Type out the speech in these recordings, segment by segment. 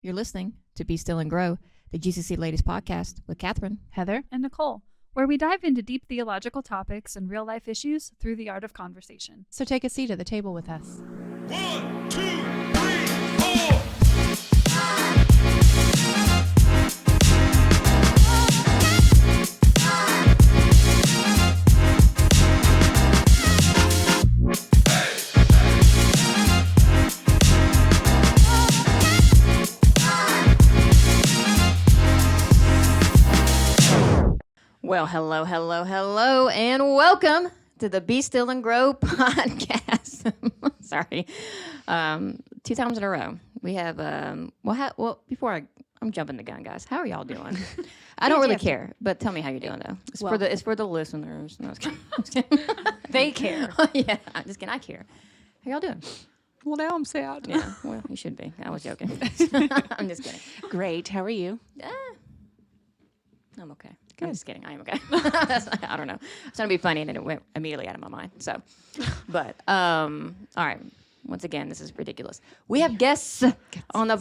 You're listening to Be Still and Grow, the GCC Ladies Podcast with Catherine, Heather, and Nicole, where we dive into deep theological topics and real-life issues through the art of conversation. So take a seat at the table with us. 1, 2, 3, 4. Well, hello, and welcome to the Be Still and Grow podcast. Sorry. 2 times in a row. We have, before I'm jumping the gun, guys. How are y'all doing? I don't really care, but tell me how you're doing, though. It's for the listeners. No, I was kidding. They care. Yeah, I'm just kidding. I care. How y'all doing? Well, now I'm sad. Yeah, well, you should be. I was joking. I'm just kidding. Great. How are you? I'm okay. I'm just kidding. I am okay. I don't know. I was trying to be funny, and then it went immediately out of my mind. So, but all right. Once again, this is ridiculous. We have guests on the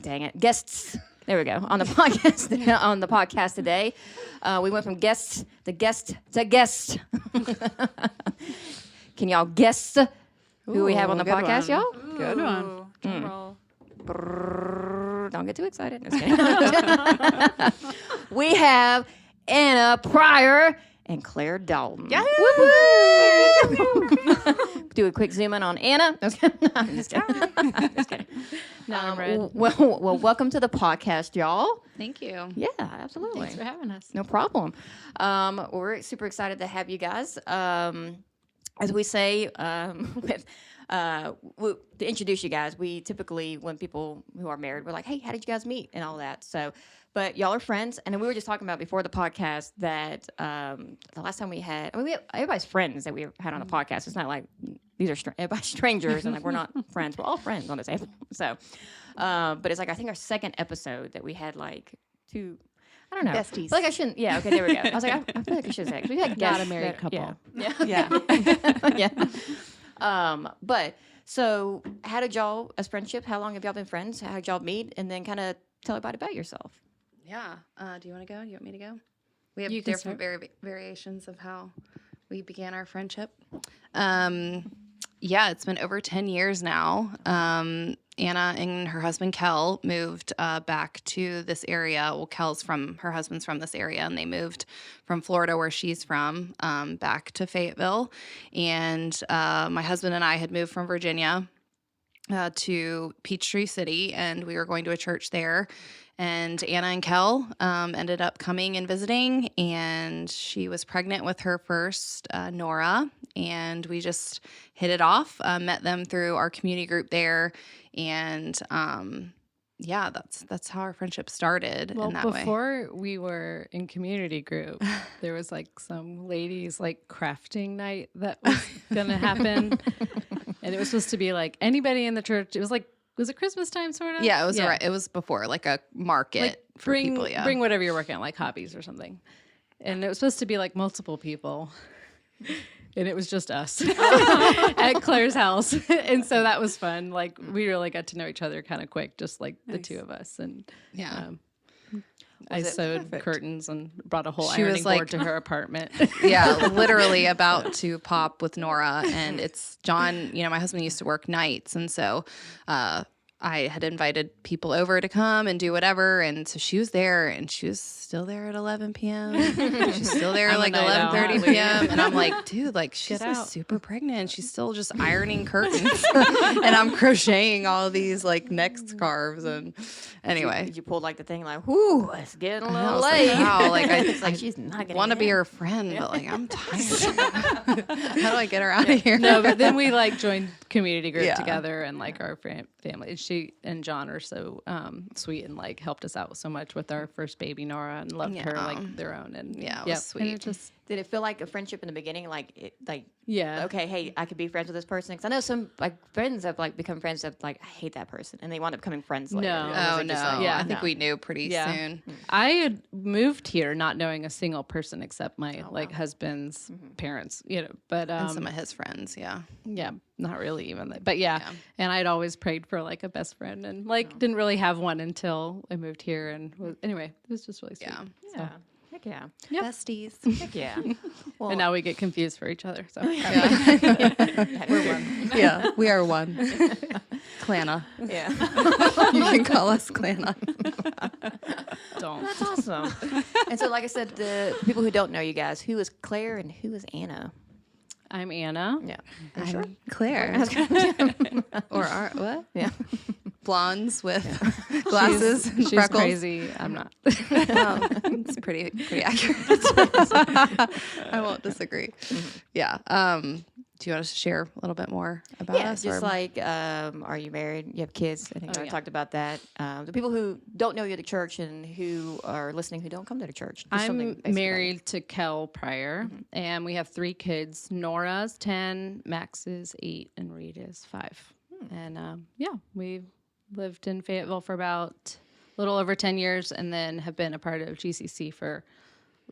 dang it, guests. There we go on the podcast on the podcast today. We went from guest to guest to guest. Can y'all guess who we have on the podcast, y'all? Good one. Drum roll. Brrr, don't get too excited. Just kidding. We have Anna Pryor and Clare Dalton. Yeah. Do a quick zoom in on Anna. I'm just kidding. Just kidding. Well, welcome to the podcast, y'all. Thank you. Yeah, absolutely. Thanks for having us. No problem. We're super excited to have you guys. As we say, to introduce you guys, we typically, when people who are married, we're like, hey, how did you guys meet and all that. So, but y'all are friends. And then we were just talking about before the podcast that the last time we had, everybody's friends that we had on the podcast. It's not like these are everybody's strangers and like we're not friends. We're all friends on the table. So, but it's like, I think our second episode that we had like 2, I don't know. Besties. I feel like I shouldn't. Yeah. Okay. There we go. I was like, I feel like I should say. We had guests. Not a married couple. Yeah. Yeah. But so how did y'all, as friendship, how long have y'all been friends? How did y'all meet? And then kind of tell everybody about yourself. Yeah. Do you want to go? You want me to go? We have You can different variations of how we began our friendship. Yeah, it's been over 10 years now. Anna and her husband, Kel, moved back to this area. Well, her husband's from this area, and they moved from Florida, where she's from, back to Fayetteville. And my husband and I had moved from Virginia to Peachtree City, and we were going to a church there. And Anna and Kel ended up coming and visiting, and she was pregnant with her first, Nora, and we just hit it off, met them through our community group there, and yeah, that's how our friendship started in that way. Before we were in community group, there was like some ladies like crafting night that was going to happen, and it was supposed to be like anybody in the church. It was like, was it Christmas time sort of? Yeah, it was right. It was before like a market like for people. Yeah, bring whatever you're working on, like hobbies or something. And it was supposed to be like multiple people, and it was just us at Claire's house. And so that was fun. Like we really got to know each other kind of quick, just like the two of us. And yeah. I sewed curtains and brought a whole She ironing was like- board to her apartment. Yeah, literally about to pop with Nora, and it's John. You know, my husband used to work nights, and so I had invited people over to come and do whatever, and so she was there, and she was still there at 11 p.m. She's still there at like 11:30 p.m. And I'm like, dude, like she's like super pregnant. She's still just ironing curtains, and I'm crocheting all these like neck scarves. And anyway, Did you pull like the thing like, whoo, it's getting a I little was late. like, wow, like It's like she's not going to want to be her friend, but like I'm tired. How do I get her out of here? No, but then we like joined community group Yeah. together, and like our family. And she and John are so sweet and like helped us out so much with our first baby Nora, and loved her like their own. And Yeah, it was and sweet. Did it feel like a friendship in the beginning? Like Yeah. okay, hey, I could be friends with this person. Because I know some like friends have like become friends that like I hate that person, and they wind up becoming friends later. No. Or was Oh it no! just like, Yeah. I think no? we knew pretty Yeah. soon. I had moved here not knowing a single person except my husband's parents, but And some of his friends, yeah. yeah, not really even that. But yeah. And I'd always prayed for like a best friend and like didn't really have one until I moved here anyway, it was just really sweet. Yeah. Yeah. Heck yeah. Besties. Heck yeah. And now we get confused for each other. So We're one. Yeah, we are one. Clana. Yeah. You can call us Clana. don't. That's awesome. And so, like I said, the people who don't know you guys, who is Claire and who is Anna? I'm Anna. Yeah. I'm Claire. Or our, what? Yeah. Blondes with glasses and She's freckles. crazy. I'm not. Well, it's pretty accurate. I won't disagree. Yeah. Do you want us to share a little bit more about Yeah, us? just or- like, are you married? You have kids? I think I yeah. talked about that. The people who don't know you at the church and who are listening who don't come to the church. Just something I'm basic about you. married to Kel Pryor, and we have 3 kids. Nora's 10, Max is 8, and Reed is 5. And yeah, we lived in Fayetteville for about a little over 10 years, and then have been a part of GCC for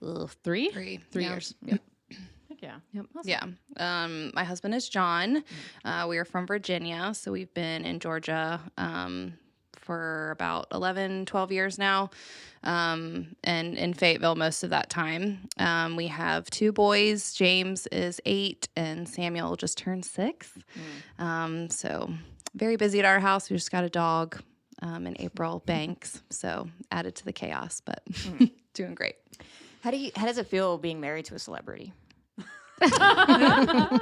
3 Three, years. Yep. Heck yeah. Yep. Yeah. My husband is John. We are from Virginia, so we've been in Georgia for about 11, 12 years now, and in Fayetteville most of that time. We have 2 boys. James is 8, and Samuel just turned 6. So very busy at our house. We just got a dog in April, Banks, so added to the chaos, but doing great. How does it feel being married to a celebrity?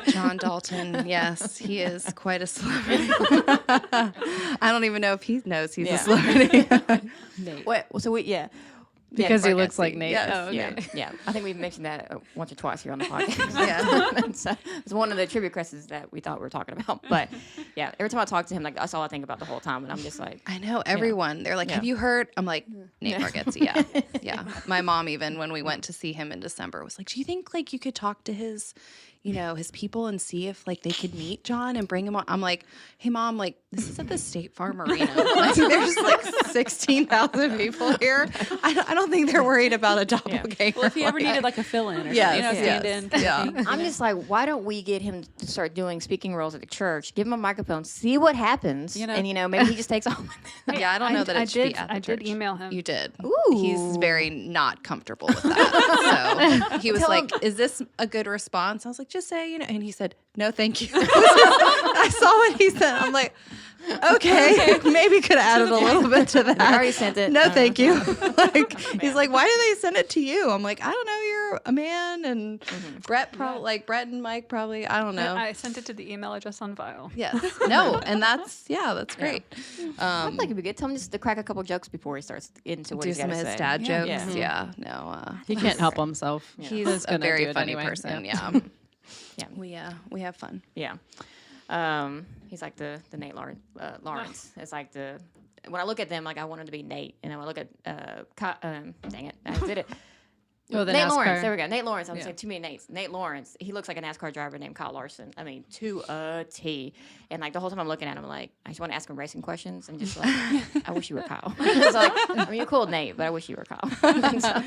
John Dalton, yes, he is quite a celebrity. I don't even know if he knows he's a celebrity. Wait, so Because he Mark looks like Epstein. Nate. Yes. Oh, okay. Yeah. I think we've mentioned that once or twice here on the podcast. Yeah. It's one of the trivia questions that we thought we were talking about. But yeah, every time I talk to him, like that's all I think about the whole time, and I'm just like, I know everyone. They're like, "Have you heard?" I'm like, "Nate Bargatze." Yeah, yeah. My mom even when we went to see him in December was like, "Do you think like you could talk to his, his people and see if like they could meet John and bring him on?" I'm like, "Hey, mom, like this is at the State Farm Arena. Like, there's like 16,000 people here. I don't think they're worried about a doppelganger." Well, if he ever needed like a fill-in or Yes, something, stand in. kind of yeah. thing. I'm just like, why don't we get him to start doing speaking roles at the church? Give him a microphone, see what happens, and maybe he just takes off. Yeah, I don't know that it should be at the I did church. email him. You did. Ooh. He's very not comfortable with that. So he was like, "Is this a good response?" I was like, "Just say, and he said, "No, thank you." I saw what he said. I'm like, okay, maybe could have added a little bit to that. I already sent it. No, thank you. He's like, "Why did they send it to you?" I'm like, "I don't know. You're a man, and Brett probably Brett and Mike probably. I don't know." I sent it to the email address on file. Yes. No, and that's great. I feel like it'd be good. Tell him just to crack a couple jokes before he starts into what Do he's some got of to his say. dad jokes. Yeah. Yeah. No. He can't help himself. He's a gonna do very it funny anyway. person. Yeah. Yeah. We have fun. Yeah. He's like the Nate Lawrence. It's like when I look at them, like I want him to be Nate, and then when I look at dang it, I did it. Oh, the Nate NASCAR. Lawrence. There we go. Nate Lawrence. I'm Yeah. saying too many Nates. Nate Lawrence. He looks like a NASCAR driver named Kyle Larson. I mean, to a T. And like the whole time I'm looking at him, like I just want to ask him racing questions and just like, I wish you were Kyle. It's like, I mean, you're cool, Nate, but I wish you were Kyle. And so,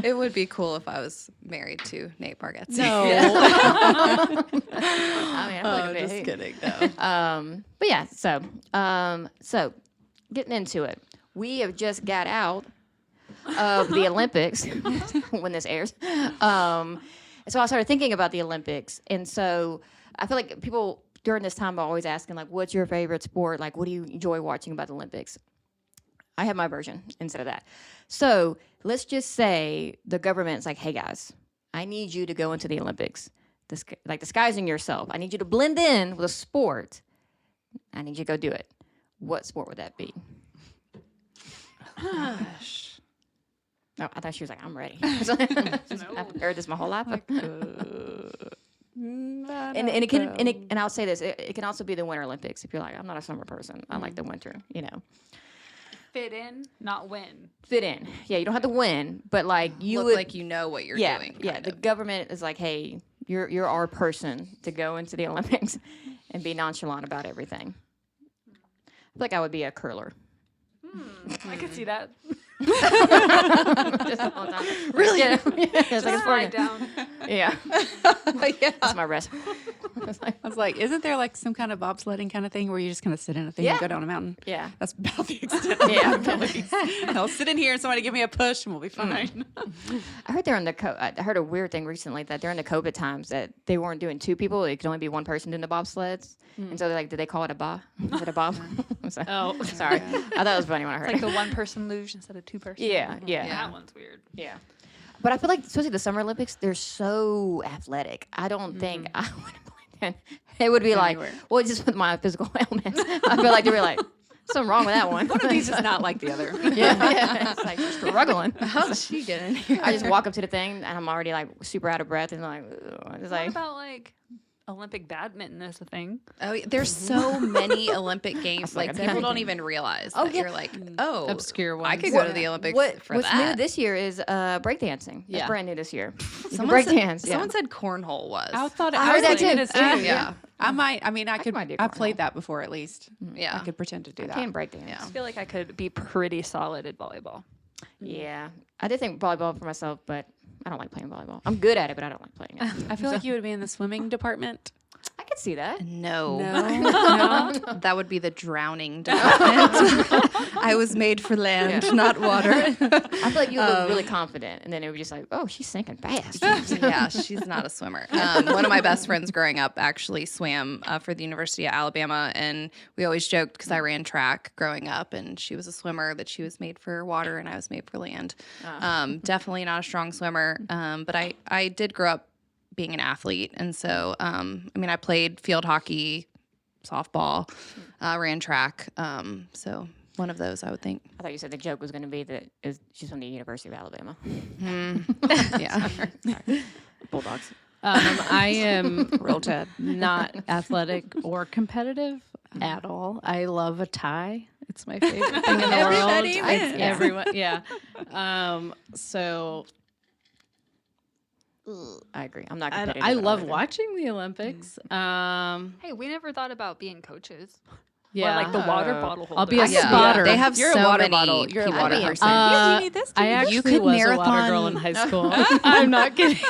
It would be cool if I was married to Nate Bargatze. No. I mean, I feel like a bit just hoot. kidding. No. But yeah, so getting into it, we have just got out of the Olympics when this airs. So I started thinking about the Olympics, and so I feel like people during this time are always asking like, "What's your favorite sport? Like, what do you enjoy watching about the Olympics?" I have my version instead of that. So let's just say the government's like, "Hey guys, I need you to go into the Olympics, like disguising yourself. I need you to blend in with a sport. I need you to go do it." What sport would that be? No, I thought she was like, "I'm ready." I've prepared this my whole life. And I'll say this: it can also be the Winter Olympics if you're like, "I'm not a summer person. I like the winter," fit in, not win. fit in. Yeah, you don't have to win, but like you Look would like you know what you're yeah, doing. yeah. kind The of. government is like, hey, you're our person to go into the Olympics and be nonchalant about everything. I feel like I would be a curler. I could see that. Just the whole time. Really? Yeah. It's like a Slide sport. down. Yeah. yeah. That's my rest. I was like, isn't there like some kind of bobsledding kind of thing where you just kind of sit in a thing Yeah. and go down a mountain? Yeah. That's about the extent of Yeah. my abilities. I'll sit in here and somebody give me a push and we'll be fine. I heard during I heard a weird thing recently that during the COVID times that they weren't doing two people; it could only be one person doing the bobsleds. And so they're like, did they call it a bob? Is it a bob? So- Oh. sorry. I thought it was funny when I heard Like it. the one person luge instead of two person. Yeah, yeah, That one's weird. yeah. But I feel like, especially the Summer Olympics, they're so athletic. I don't think I would play. It would be like, well, just with my physical ailments. I feel like they'd be like, something wrong with that one. One of these is not like the other. yeah. It's like struggling. How's she getting here? I just walk up to the thing and I'm already like super out of breath and like, ugh. It's What like, about like Olympic badminton is a thing? Oh, there's so many Olympic games. like Like a people thing. don't even realize Oh, that yeah. you're like, oh, Obscure I ones. could go to the Olympics for what's that. new this year is breakdancing. That's Yeah. brand new this year. You can Someone said, breakdance. Yeah. someone said cornhole was. I thought I heard that honestly, too. it is yeah. I could, might do I've played cornhole. that before at least. Yeah. I could pretend to do I that. can breakdance. Yeah. I feel like I could be pretty solid at volleyball. Yeah. I did think volleyball for myself, but I don't like playing volleyball. I'm good at it, but I don't like playing it. I feel like you would be in the swimming department. I could see that. No. No. That would be the drowning department. I was made for land, not water. I feel like you would look really confident, and then it would be just like, oh, she's sinking fast. Yeah, she's not a swimmer. One of my best friends growing up actually swam for the University of Alabama, and we always joked because I ran track growing up, and she was a swimmer that she was made for water, and I was made for land. Definitely not a strong swimmer, but I did grow up being an athlete, and so I played field hockey, softball, ran track, so one of those I would think. I thought you said the joke was going to be that she's from the University of Alabama. Yeah. Bulldogs. I am Roll Tide. not athletic or competitive at all. I love a tie. It's my favorite thing in the Everybody world. wins. Everyone, yeah. So I agree. I'm not I, competitive. I at all love either. watching the Olympics. Hey, we never thought about being coaches. Yeah. Or like the water bottle holder. I'll be a Yeah. spotter. They have You're so a water many bottle. You're a people. water I mean, person. Uh, you need this. I actually You could was a marathon- water girl in high school. I'm not kidding.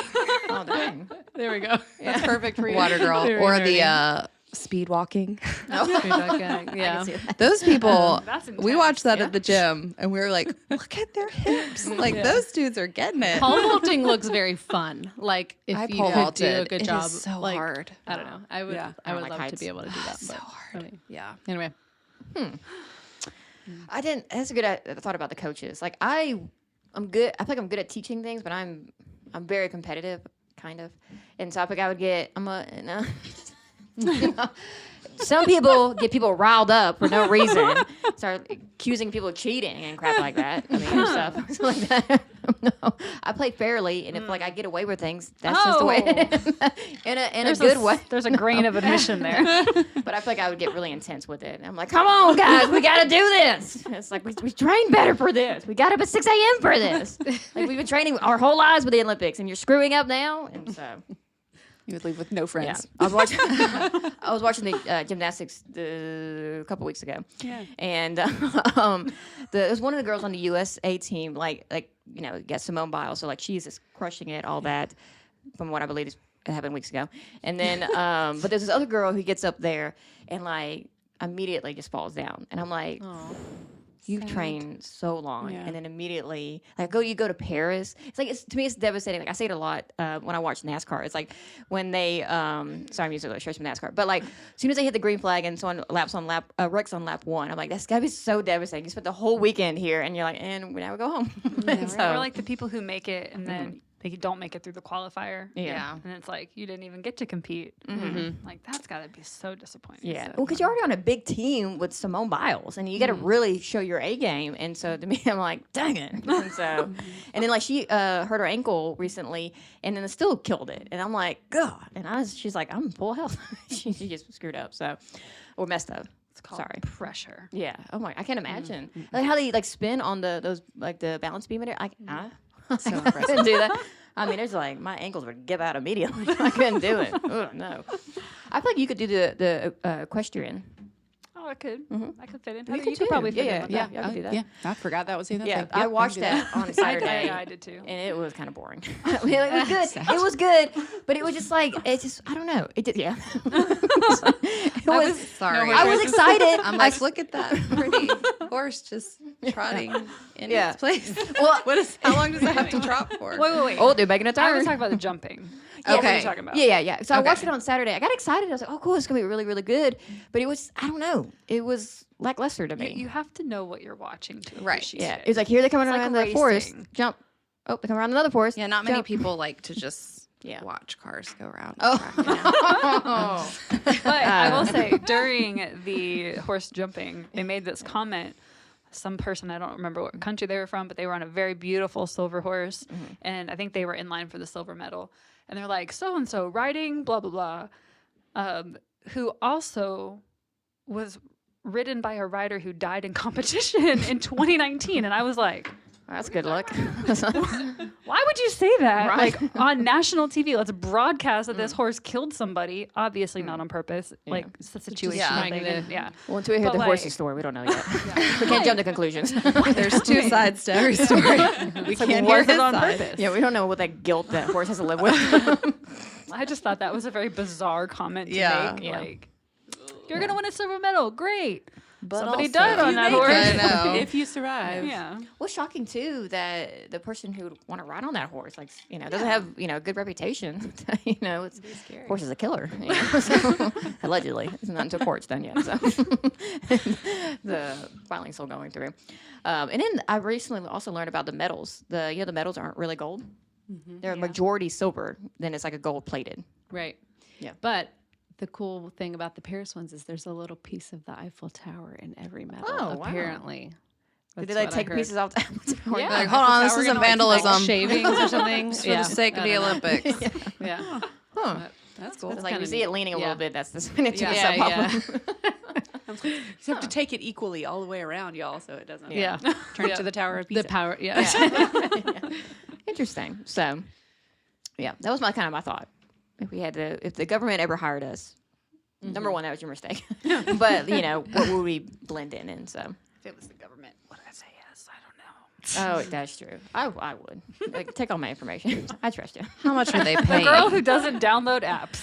Oh, dang. There we go. That's perfect for you. Water girl Very or nerdy. the speed walking. Yeah. Those people, That's we intense. watched that at the gym and we were like, look at their hips. Like those dudes are getting it. Pole vaulting looks very fun. Like if I you pole could do a vaulted. good It job. is so like, hard. I don't know. I would. Yeah. I would like love to heights. be able to do that. So but, hard. I mean, Yeah. anyway. I didn't. That's a good thought about the coaches. Like I'm good. I feel like I'm good at teaching things, but I'm very competitive, kind of. And so I think I would get. You know, some people get people riled up for no reason, start accusing people of cheating and crap like that. I mean, stuff like that. No, I play fairly, and if like I get away with things, that's just the way. in a good way. There's a grain of admission there. But I feel like I would get really intense with it. And I'm like, come on, guys, we got to do this. It's like, we train better for this. We got up at 6 a.m. for this. Like, we've been training our whole lives with the Olympics, and you're screwing up now. And so, You would leave with no yeah. friends. I was watching the gymnastics a couple weeks ago. Yeah. And there was one of the girls on the USA team, got Simone Biles. So, like, she's just crushing it, all that, from what I believe happened weeks ago. And then, but there's this other girl who gets up there and, like, immediately just falls down. And I'm like, you've trained so long, Yeah. and then immediately, like, you go to Paris. It's like, to me, it's devastating. Like, I say it a lot when I watch NASCAR. It's like when they, sorry, I'm using illustrations from NASCAR, but like, as soon as they hit the green flag and someone wrecks on lap one, I'm like, that's gotta be so devastating. You spent the whole weekend here, and you're like, and now we go home. We're like the people who make it and then they don't make it through the qualifier. Yeah. And it's like, you didn't even get to compete. Like, that's got to be so disappointing. Yeah, So- well, because you're already on a big team with Simone Biles, and you got to really show your A game. And so to me, I'm like, dang it. And so, and then like she hurt her ankle recently, and then still killed it. And I'm like, God. And she's like, I'm full health. she just screwed up, or messed up. It's called Sorry. pressure. Yeah. Oh my, I can't imagine. Like how they like spin on those like the balance beam in it. So I couldn't do that. I mean, it's like my ankles would give out immediately. I couldn't do it. Oh no. I feel like you could do the equestrian. Oh, I could. I could fit in. You Heather, could you could too. probably fit in Yeah, with yeah, that. yeah. I could do that. Yeah, I forgot that was in that Yeah, thing. I Yep, watched can do that on Saturday. I did too. And it was kind of boring. I mean, it was good. It was good, but it was just like it's just I don't know. It did, yeah. It was. Sorry. I was excited. I'm like, look at that pretty horse just trotting in Yeah. its place. Well, How long does it have to trot for? Wait. oh, they're making a I turn. was talking about the jumping. Yeah, What are Okay. you talking about? Yeah. So I Okay. watched it on Saturday. I got excited. I was like, oh, cool. It's gonna be really, really good. But it was, I don't know. It was lackluster to me. You have to know what you're watching to Right. appreciate Yeah, it. it was like here they're coming It's around like the forest. racing. Jump. Oh, they come around another forest. Yeah, not many Jump. people like to just Yeah. watch cars go around. Oh. But I will say, during the horse jumping, they made this comment. Some person, I don't remember what country they were from, but they were on a very beautiful silver horse. And I think they were in line for the silver medal. And they're like, so-and-so riding, blah, blah, blah, who also was ridden by a rider who died in competition in 2019. And I was like, That's good luck. why would you say that? Right. Like on national TV, let's broadcast that this horse killed somebody, obviously not on purpose. Like it's a situation. Yeah. thing, and- yeah. Well, until we hear But the horse's like- story, we don't know yet. We can't jump to conclusions. There's two sides to every story. We can't hear Was his it on side. purpose? Yeah, we don't know what that guilt that horse has to live with. I just thought that was a very bizarre comment to Yeah. make. Yeah. Like, you're gonna win a silver medal, great. But Somebody also- died on that You horse. made I know. If you survive. Yeah. Well, shocking too that the person who would want to ride on that horse, like doesn't have a good reputation. It's horse is a killer. So, allegedly, it's not until court's done yet. So the filing's still going through. And then I recently also learned about the medals. The medals aren't really gold; they're majority silver. Then it's like a gold plated. Right. Yeah. But the cool thing about the Paris ones is there's a little piece of the Eiffel Tower in every medal. Oh, wow. Apparently. Did That's they what I take heard. pieces off? Yeah. Like, hold on, this We're isn't gonna, like, vandalism. shavings or something. For the sake of the Olympics. Yeah. Huh. That's cool. It's like you kinda see neat. it leaning a Yeah. little bit. That's the signature Yeah, yeah. You just have to take it equally all the way around, y'all, so it doesn't Yeah. turn to the Tower of Pisa. The power. Yeah. Interesting. So, yeah, that was my thought. If the government ever hired us, number one, that was your mistake. But what would we blend in? So, If it was the government, would I say yes? I don't know. oh, that's true. I would take all my information. I trust you. How much are they The paying? girl who doesn't download apps.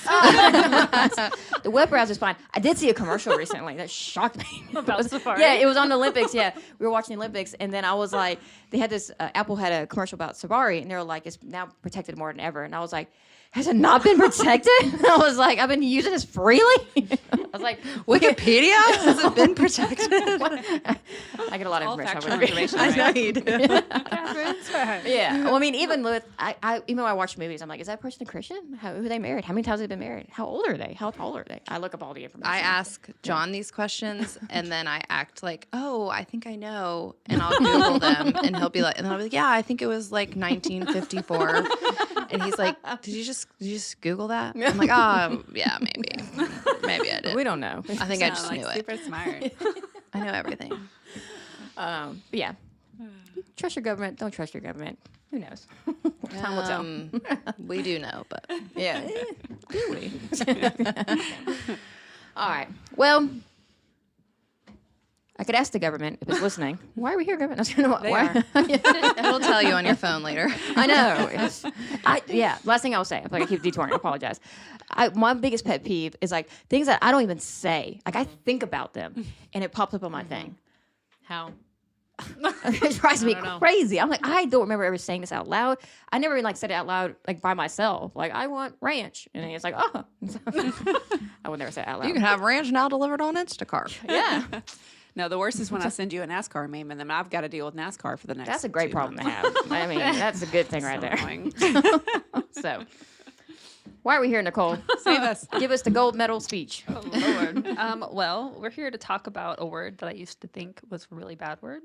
The web browser's fine. I did see a commercial recently that shocked me. About Safari? Yeah, it was on the Olympics. Yeah, we were watching the Olympics, and then I was like, they had this. Apple had a commercial about Safari, and they were like, it's now protected more than ever. And I was like, has it not been protected? I was like, I've been using this freely. I was like, Wikipedia? Has it been protected? I get a lot of All information. factual I would read. information. I right? know you do. Catherine's right. Yeah. Well, I mean, even with even when I watch movies, I'm like, is that person a Christian? Who are they married? How many times have they been married? How old are they? How tall are they? I look up all the information. I ask John these questions and then I act like, oh, I think I know. And I'll Google them and he'll be like, and then I'll be like, yeah, I think it was like 1954. And he's like, did you just Google that? I'm like, oh, yeah, maybe. Maybe I did. We don't know. I think I Sound just like knew it. super smart. I know everything. But yeah. Trust your government. Don't trust your government. Who knows? Time will tell. We do know, but Yeah. Do we? All right. Well, I could ask the government if it's listening. Why are we here, government? Why? it'll tell you on your phone later. I know. Last thing I'll say. I feel like I keep detouring. I apologize. My biggest pet peeve is like things that I don't even say. Like I think about them, and it pops up on my thing. How? It drives me don't know. crazy. I'm like, I don't remember ever saying this out loud. I never even like said it out loud like by myself. Like I want ranch, and it's like, oh, I would never say it out loud. You can have ranch now delivered on Instacart. Yeah, No, the worst is when I send you a NASCAR meme and then I've got to deal with NASCAR for the next. that's a great 2 problem to months. have. I mean, that's a good thing right So there. annoying. So, why are we here, Nicole? Save us. Give us the gold medal speech. Oh, Lord. Well, we're here to talk about a word that I used to think was a really bad word,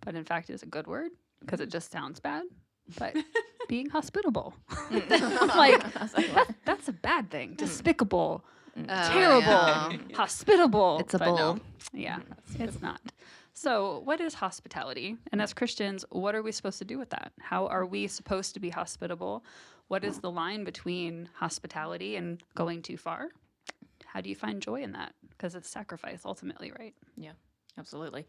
but in fact is a good word because it just sounds bad. But being hospitable. Like, that's a bad thing. Despicable. terrible, hospitable. It's a but no. bull. Yeah, it's not. So, what is hospitality? And as Christians, what are we supposed to do with that? How are we supposed to be hospitable? What is the line between hospitality and going too far? How do you find joy in that? Because it's sacrifice ultimately, right? Yeah, absolutely.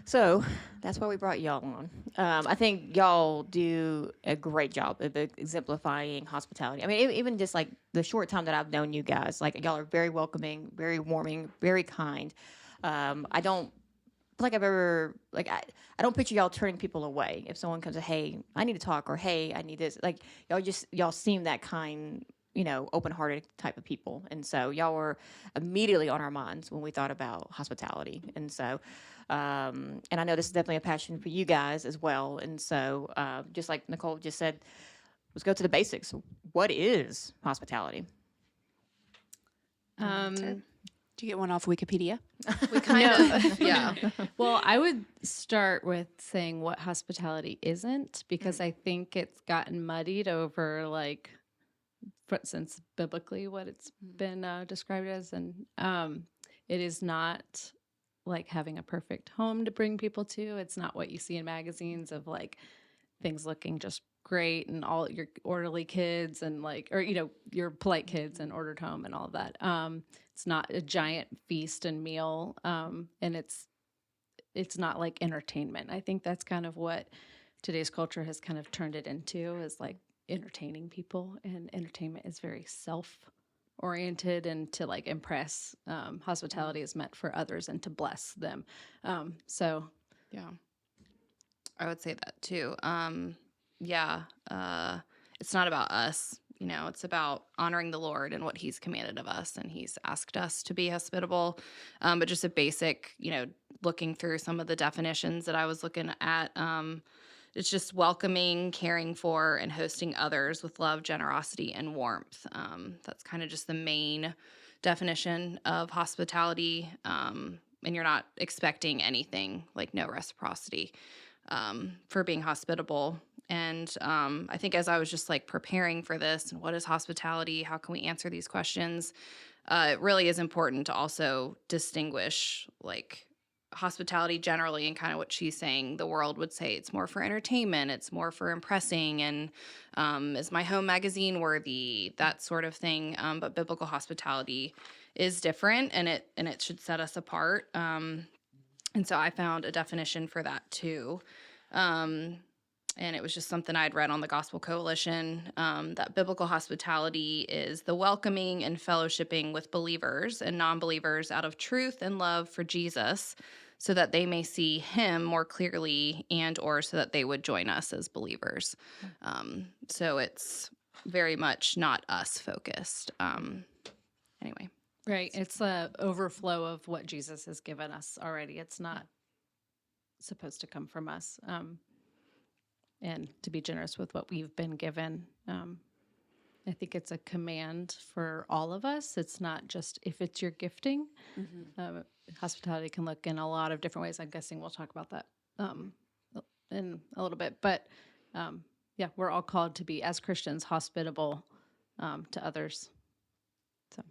So that's why we brought y'all on. I think y'all do a great job of exemplifying hospitality. I mean, even just like the short time that I've known you guys, like y'all are very welcoming, very warming, very kind. I don't feel like I've ever I don't picture y'all turning people away if someone comes, hey, I need to talk, or hey, I need this. Like y'all seem that kind, open-hearted type of people. And so y'all were immediately on our minds when we thought about hospitality. And so, and I know this is definitely a passion for you guys as well. And so, just like Nicole just said, let's go to the basics. What is hospitality? Do you get one off Wikipedia? We kind of, yeah. Well, I would start with saying what hospitality isn't, because I think it's gotten muddied over, like, for instance, biblically what it's been described as. And it is not like having a perfect home to bring people to. It's not what you see in magazines of like things looking just great and all your orderly kids and your polite kids and ordered home and all of that. It's not a giant feast and meal. And it's not like entertainment. I think that's kind of what today's culture has kind of turned it into, is like entertaining people, and entertainment is very self-oriented and to like impress. Hospitality is meant for others and to bless them. So Yeah, I would say that too. It's not about us, it's about honoring the Lord and what he's commanded of us. And he's asked us to be hospitable. But just a basic, looking through some of the definitions that I was looking at, it's just welcoming, caring for, and hosting others with love, generosity, and warmth. That's kind of just the main definition of hospitality. And you're not expecting anything, like no reciprocity for being hospitable. And I think as I was just like preparing for this, and what is hospitality? How can we answer these questions? It really is important to also distinguish like hospitality generally, and kind of what she's saying. The world would say it's more for entertainment, it's more for impressing, and is my home magazine worthy, that sort of thing. But biblical hospitality is different, and it should set us apart. And so I found a definition for that too. And it was just something I'd read on the Gospel Coalition, that biblical hospitality is the welcoming and fellowshipping with believers and non-believers out of truth and love for Jesus, so that they may see him more clearly, and or so that they would join us as believers. So it's very much not us focused. Anyway. right, it's the overflow of what Jesus has given us already. It's not supposed to come from us. And to be generous with what we've been given. I think it's a command for all of us. It's not just if it's your gifting. Hospitality can look in a lot of different ways. I'm guessing we'll talk about that in a little bit. But yeah, we're all called to be, as Christians, hospitable to others. So,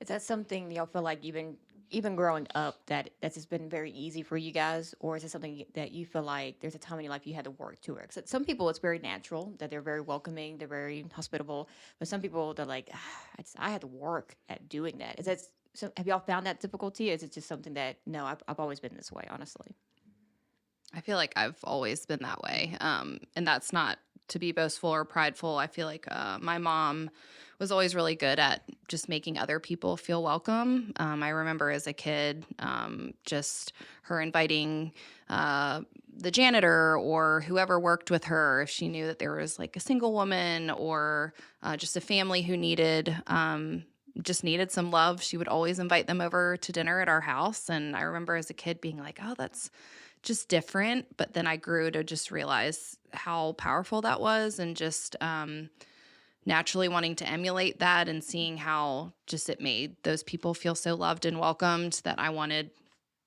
Is that something y'all feel like even growing up that's just been very easy for you guys, or is it something that you feel like there's a time in your life you had to work to it? 'Cause some people it's very natural that they're very welcoming, they're very hospitable, but some people they're like, I had to work at doing that. Is that so? Have y'all found that difficulty? Or is it just something that no, I've always been this way, honestly? I feel like I've always been that way. And that's not to be boastful or prideful. I feel like my mom was always really good at just making other people feel welcome. I remember as a kid, just her inviting the janitor or whoever worked with her, if she knew that there was like a single woman or just a family who needed some love, she would always invite them over to dinner at our house. And I remember as a kid being like, oh, that's just different. But then I grew to just realize how powerful that was, and just naturally wanting to emulate that, and seeing how just it made those people feel so loved and welcomed, that I wanted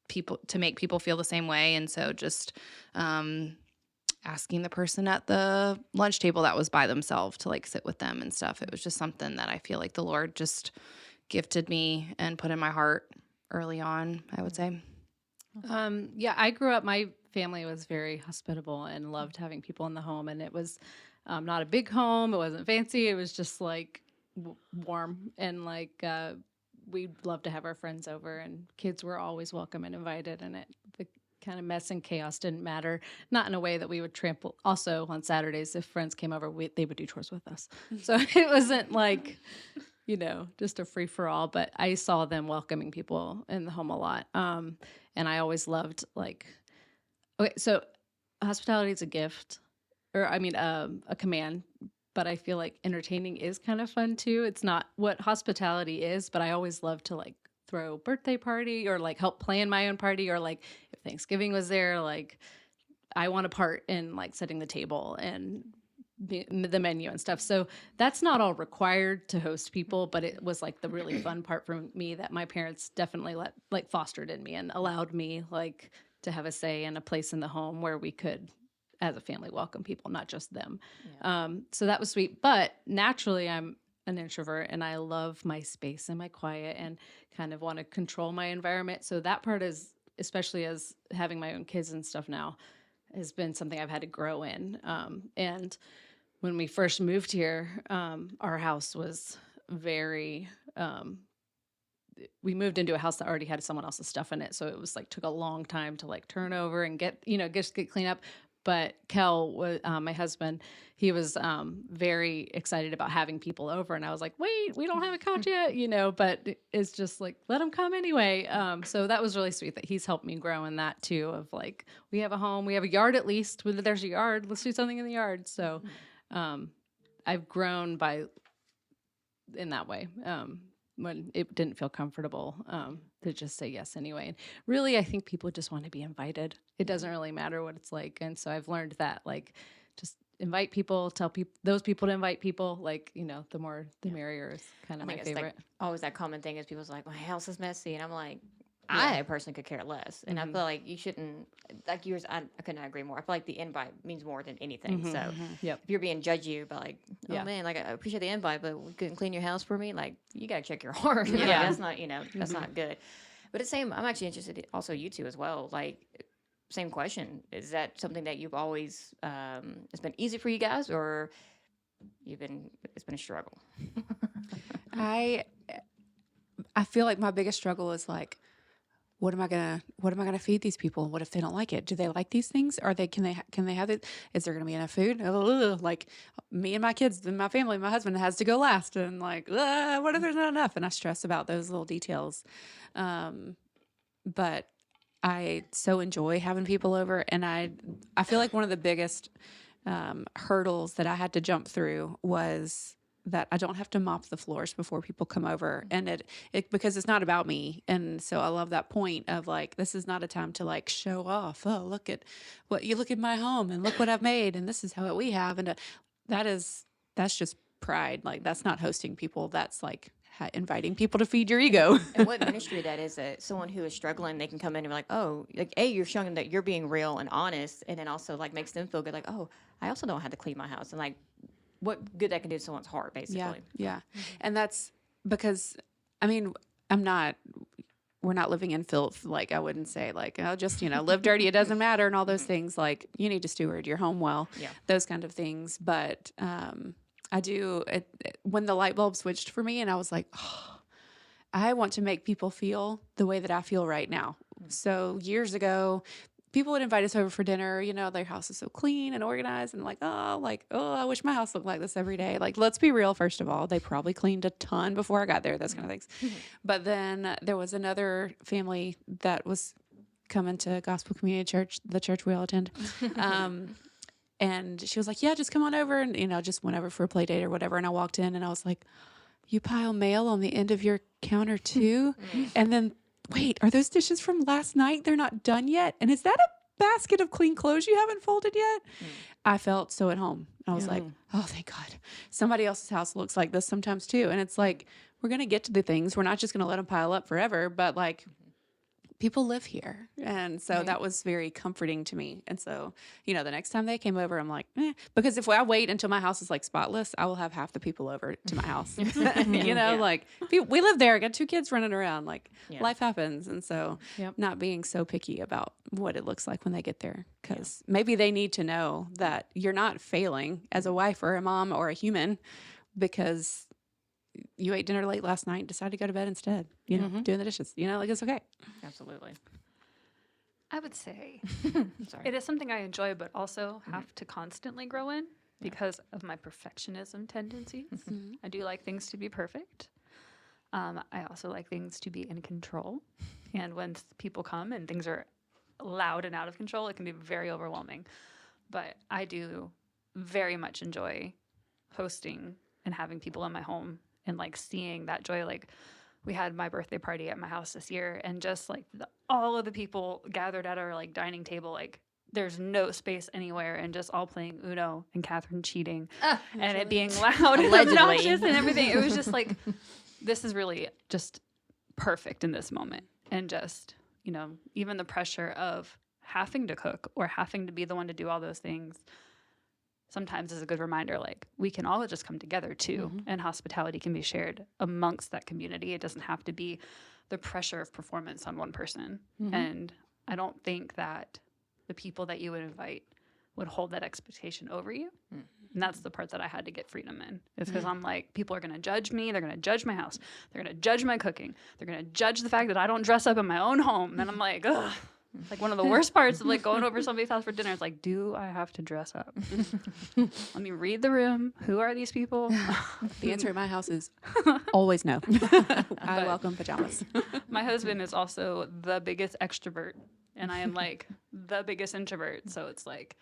people to make people feel the same way. And so just asking the person at the lunch table that was by themselves to like sit with them and stuff. It was just something that I feel like the Lord just gifted me and put in my heart early on, I would say. Yeah, I grew up, my family was very hospitable and loved having people in the home. And it was not a big home. It wasn't fancy. It was just like warm. And like we loved to have our friends over, and kids were always welcome and invited. And the kind of mess and chaos didn't matter. Not in a way that we would trample. Also on Saturdays, if friends came over, they would do chores with us. So it wasn't like, just a free for all, but I saw them welcoming people in the home a lot. And I always loved so hospitality is a gift, or a command, but I feel like entertaining is kind of fun too. It's not what hospitality is, but I always love to like throw a birthday party or like help plan my own party, or like if Thanksgiving was there, like I want a part in like setting the table and the menu and stuff. So that's not all required to host people, but it was like the really fun part for me that my parents definitely fostered in me and allowed me like to have a say and a place in the home where we could, as a family, welcome people, not just them. Yeah. So that was sweet. But naturally, I'm an introvert and I love my space and my quiet and kind of want to control my environment. So that part is, especially as having my own kids and stuff now, has been something I've had to grow in. And when we first moved here, our house was very, we moved into a house that already had someone else's stuff in it. So it was like, took a long time to like turn over and get clean up. But Kel, was, my husband, he was very excited about having people over. And I was like, wait, we don't have a couch yet, but it's just like, let them come anyway. So that was really sweet that he's helped me grow in that too, of like, we have a home, we have a yard at least. There's a yard, let's do something in the yard. So I've grown in that way. When it didn't feel comfortable to just say yes anyway. And really, I think people just want to be invited. It doesn't really matter what it's like. And so I've learned that, like, just invite people, tell those people to invite people. Like, the more, the merrier is kind of my favorite. Like, always that common thing is people's like, my house is messy. And I'm like, I personally could care less. And I feel like you shouldn't, like yours, I could not agree more. I feel like the invite means more than anything. So if you're being judgy about like, man, like I appreciate the invite, but we couldn't clean your house for me. Like, you got to check your heart. That's not, that's not good. But it's same, I'm actually interested in also you two as well. Like, same question. Is that something that you've always, it's been easy for you guys, or it's been a struggle? I feel like my biggest struggle is like, what am I gonna feed these people? What if they don't like it? Do they like these things? Can they have it? Is there gonna be enough food? Like me and my kids and my family, my husband has to go last, and like, what if there's not enough? And I stress about those little details. But I so enjoy having people over, and I feel like one of the biggest hurdles that I had to jump through was that I don't have to mop the floors before people come over, and it because it's not about me. And so I love that point of like, this is not a time to like show off. Oh, look at my home and look what I've made. And this is how we have. And that's just pride. Like, that's not hosting people. That's like inviting people to feed your ego. And what ministry that is, that someone who is struggling, they can come in and be like, oh, like, you're showing them that you're being real and honest. And then also like makes them feel good. Like, oh, I also don't have to clean my house. And like, what good that can do to someone's heart, basically. Yeah. And that's because, we're not living in filth. Like, I wouldn't say like, oh, just, live dirty, it doesn't matter, and all those things. Like, you need to steward your home well, those kind of things. But I do, when the light bulb switched for me and I was like, oh, I want to make people feel the way that I feel right now. So years ago, people would invite us over for dinner, their house is so clean and organized, and I wish my house looked like this every day. Like, let's be real, first of all, they probably cleaned a ton before I got there, those kind of things. But then there was another family that was coming to Gospel Community Church, the church we all attend. And she was like, yeah, just come on over. And, just went over for a play date or whatever. And I walked in and I was like, you pile mail on the end of your counter too? And then, wait, are those dishes from last night? They're not done yet? And is that a basket of clean clothes you haven't folded yet? I felt so at home. I was like, oh, thank God. Somebody else's house looks like this sometimes too. And it's like, we're going to get to the things. We're not just going to let them pile up forever. But like, people live here. And so that was very comforting to me. And so, the next time they came over, I'm like, because if I wait until my house is like spotless, I will have half the people over to my house. Like we live there. I got 2 kids running around. Like life happens. And so not being so picky about what it looks like when they get there, because maybe they need to know that you're not failing as a wife or a mom or a human because you ate dinner late last night and decided to go to bed instead, doing the dishes, like it's okay. Absolutely. I would say Sorry. it is something I enjoy, but also have to constantly grow in because of my perfectionism tendencies. I do like things to be perfect. I also like things to be in control. And when people come and things are loud and out of control, it can be very overwhelming. But I do very much enjoy hosting and having people in my home and like seeing that joy. Like we had my birthday party at my house this year, and just like all of the people gathered at our like dining table, like there's no space anywhere, and just all playing Uno and Catherine cheating and it being loud and obnoxious and everything. It was just like, this is really just perfect in this moment. And just, even the pressure of having to cook or having to be the one to do all those things sometimes is a good reminder, like we can all just come together too, and hospitality can be shared amongst that community. It doesn't have to be the pressure of performance on one person. And I don't think that the people that you would invite would hold that expectation over you. And that's the part that I had to get freedom in, is because I'm like, people are going to judge me. They're going to judge my house. They're going to judge my cooking. They're going to judge the fact that I don't dress up in my own home. And I'm like, ugh. Like one of the worst parts of like going over somebody's house for dinner is like, do I have to dress up? Let me read the room. Who are these people? The answer at my house is always no. I welcome pajamas. My husband is also the biggest extrovert, and I am like the biggest introvert. So it's like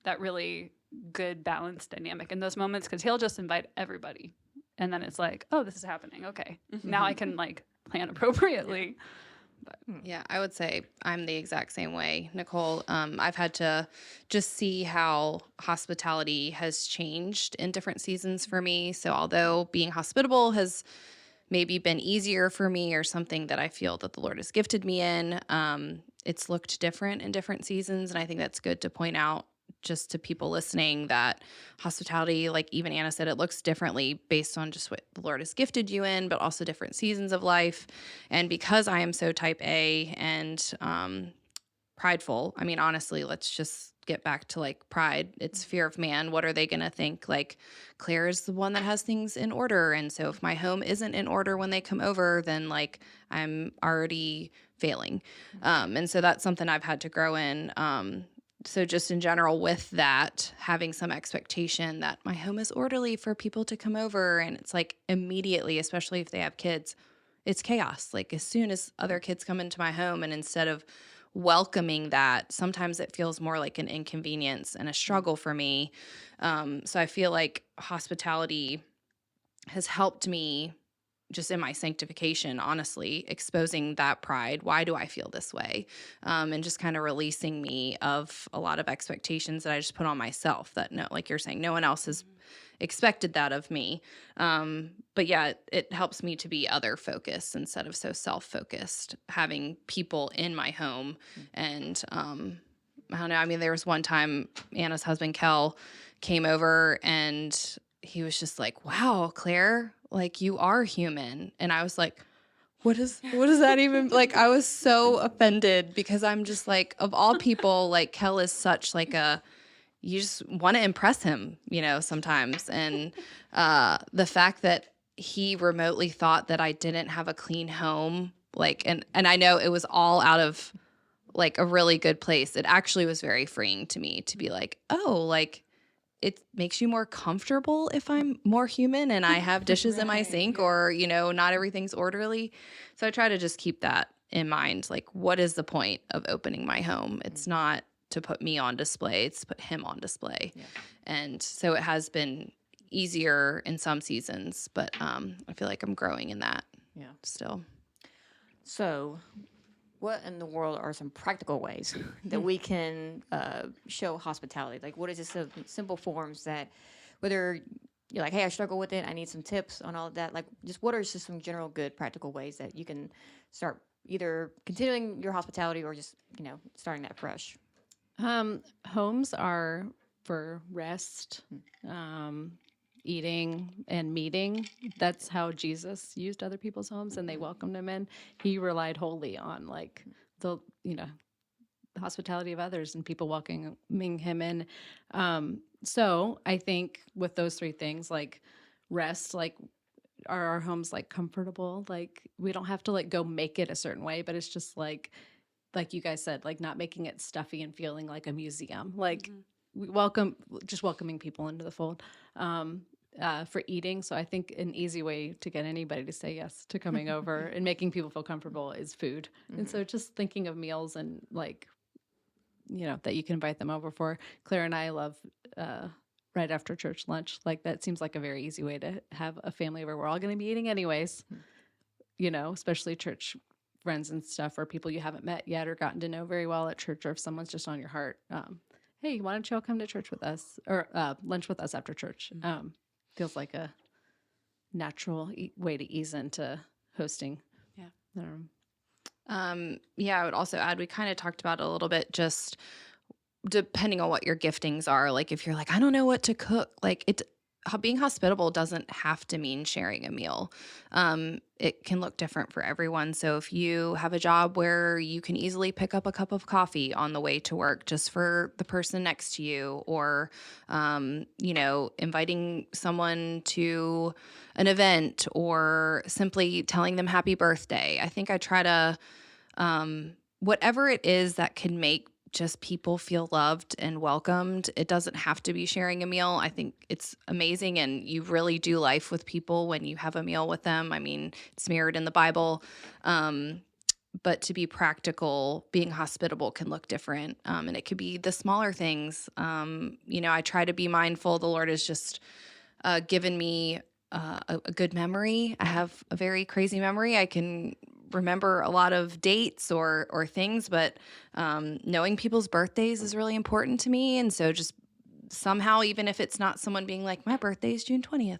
that really good balance dynamic in those moments, because he'll just invite everybody. And then it's like, oh, this is happening. Okay. Now I can like plan appropriately. Yeah, I would say I'm the exact same way, Nicole. I've had to just see how hospitality has changed in different seasons for me. So although being hospitable has maybe been easier for me, or something that I feel that the Lord has gifted me in, it's looked different in different seasons. And I think that's good to point out just to people listening, that hospitality, like even Anna said, it looks differently based on just what the Lord has gifted you in, but also different seasons of life. And because I am so type A and prideful, I mean, honestly, let's just get back to like pride. It's fear of man. What are they going to think? Like, Claire is the one that has things in order. And so if my home isn't in order when they come over, then like I'm already failing. And so that's something I've had to grow in. So just in general with that, having some expectation that my home is orderly for people to come over. And it's like immediately, especially if they have kids, it's chaos. Like as soon as other kids come into my home, and instead of welcoming that, sometimes it feels more like an inconvenience and a struggle for me. So I feel like hospitality has helped me just in my sanctification, honestly, exposing that pride. Why do I feel this way? And just kind of releasing me of a lot of expectations that I just put on myself, that no, like you're saying, no one else has expected that of me. But yeah, it helps me to be other focused instead of so self-focused, having people in my home. And I don't know, I mean, there was one time Anna's husband, Kel, came over and he was just like, wow, Claire, like you are human. And I was like, what does that even, like, I was so offended, because I'm just like, of all people, like Kel is such like you just want to impress him, sometimes. And the fact that he remotely thought that I didn't have a clean home, like, and I know it was all out of like a really good place. It actually was very freeing to me to be like, oh, like, it makes you more comfortable if I'm more human and I have dishes in my sink, or, not everything's orderly. So I try to just keep that in mind. Like, what is the point of opening my home? It's not to put me on display, it's to put him on display. Yeah. And so it has been easier in some seasons, but I feel like I'm growing in that still. So what in the world are some practical ways that we can show hospitality? Like, what is just some simple forms that, whether you're like, hey, I struggle with it, I need some tips on all of that. Like, just what are just some general good practical ways that you can start either continuing your hospitality or just, starting that fresh? Homes are for rest, eating, and meeting. That's how Jesus used other people's homes, and they welcomed him in. He relied wholly on the the hospitality of others and people welcoming him in. So I think with those three things, like rest, are our homes comfortable? We don't have to go make it a certain way, but it's just like you guys said, not making it stuffy and feeling like a museum. We welcoming people into the fold. For eating. So I think an easy way to get anybody to say yes to coming over and making people feel comfortable is food. And so just thinking of meals and that you can invite them over for. Claire and I love right after church lunch. That seems like a very easy way to have a family over. We're all going to be eating anyways, especially church friends and stuff, or people you haven't met yet or gotten to know very well at church, or if someone's just on your heart. Hey, why don't you all come to church with us or lunch with us after church? Feels like a natural way to ease into hosting. Yeah. I would also add, we kind of talked about it a little bit, just depending on what your giftings are. If you're I don't know what to cook, being hospitable doesn't have to mean sharing a meal. It can look different for everyone. So if you have a job where you can easily pick up a cup of coffee on the way to work just for the person next to you, or, inviting someone to an event, or simply telling them happy birthday. I think I try to, whatever it is that can make just people feel loved and welcomed. It doesn't have to be sharing a meal. I think it's amazing, and you really do life with people when you have a meal with them. I mean, it's mirrored in the Bible. But to be practical, being hospitable can look different. And it could be the smaller things. I try to be mindful. The Lord has just given me a good memory. I have a very crazy memory. I can remember a lot of dates or things, but knowing people's birthdays is really important to me. And so just somehow, even if it's not someone being like, my birthday is June 20th,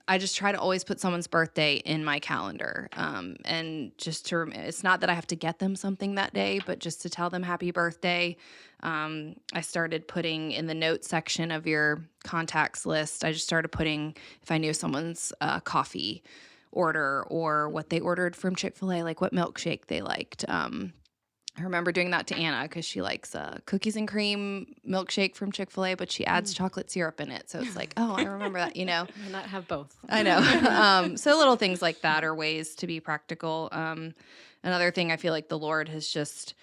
I just try to always put someone's birthday in my calendar. And just to, it's not that I have to get them something that day, but just to tell them happy birthday. I started putting in the notes section of your contacts list, I just started putting if I knew someone's coffee order or what they ordered from Chick-fil-A, what milkshake they liked. I remember doing that to Anna because she likes cookies and cream milkshake from Chick-fil-A, but she adds chocolate syrup in it. So it's oh, I remember that, Why not have both? I know. So little things like that are ways to be practical. Another thing I feel like the Lord has just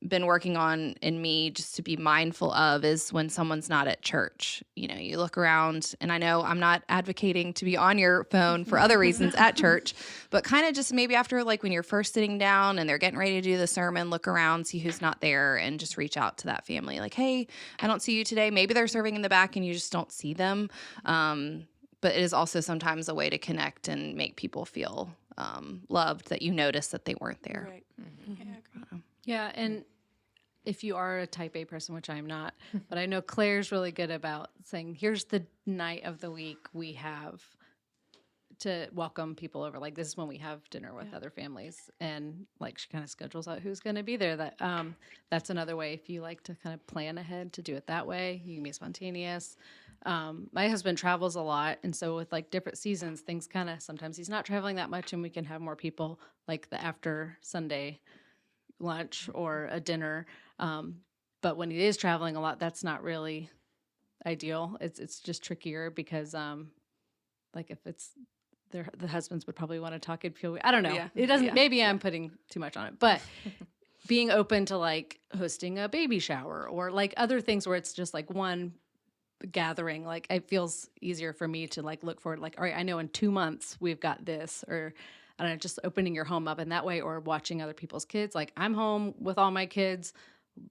been working on in me just to be mindful of is when someone's not at church. You look around, and I know I'm not advocating to be on your phone for other reasons at church, but kind of just maybe after when you're first sitting down and they're getting ready to do the sermon, look around, see who's not there, and just reach out to that family. Hey, I don't see you today. Maybe they're serving in the back and you just don't see them. But it is also sometimes a way to connect and make people feel loved, that you notice that they weren't there. Right. Mm-hmm. Yeah, I agree. Yeah, and if you are a type A person, which I'm not, but I know Claire's really good about saying, here's the night of the week we have to welcome people over. This is when we have dinner with other families. And she kind of schedules out who's going to be there. That's another way, if you like to kind of plan ahead, to do it that way. You can be spontaneous. My husband travels a lot. And so with different seasons, things kind of, sometimes he's not traveling that much and we can have more people the after Sunday lunch or a dinner. But when he is traveling a lot, that's not really ideal. It's just trickier because if it's the husbands would probably want to talk. It'd feel, I don't know. Yeah. It doesn't, Yeah. maybe I'm putting too much on it, but being open to hosting a baby shower or other things where it's just one gathering, it feels easier for me to look forward, all right, I know in 2 months we've got this, or I don't know, just opening your home up in that way, or watching other people's kids. I'm home with all my kids,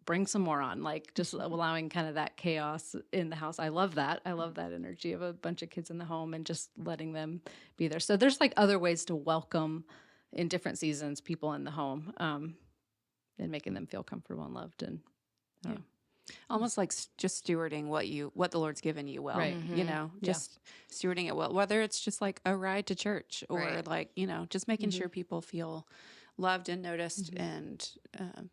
bring some more on, just allowing kind of that chaos in the house. I love that. I love that energy of a bunch of kids in the home and just letting them be there. So there's other ways to welcome in different seasons people in the home, and making them feel comfortable and loved. And almost like just stewarding what the Lord's given you well, Right. you know, just stewarding it well, whether it's just like a ride to church or Right. like, you know, just making sure people feel loved and noticed. And,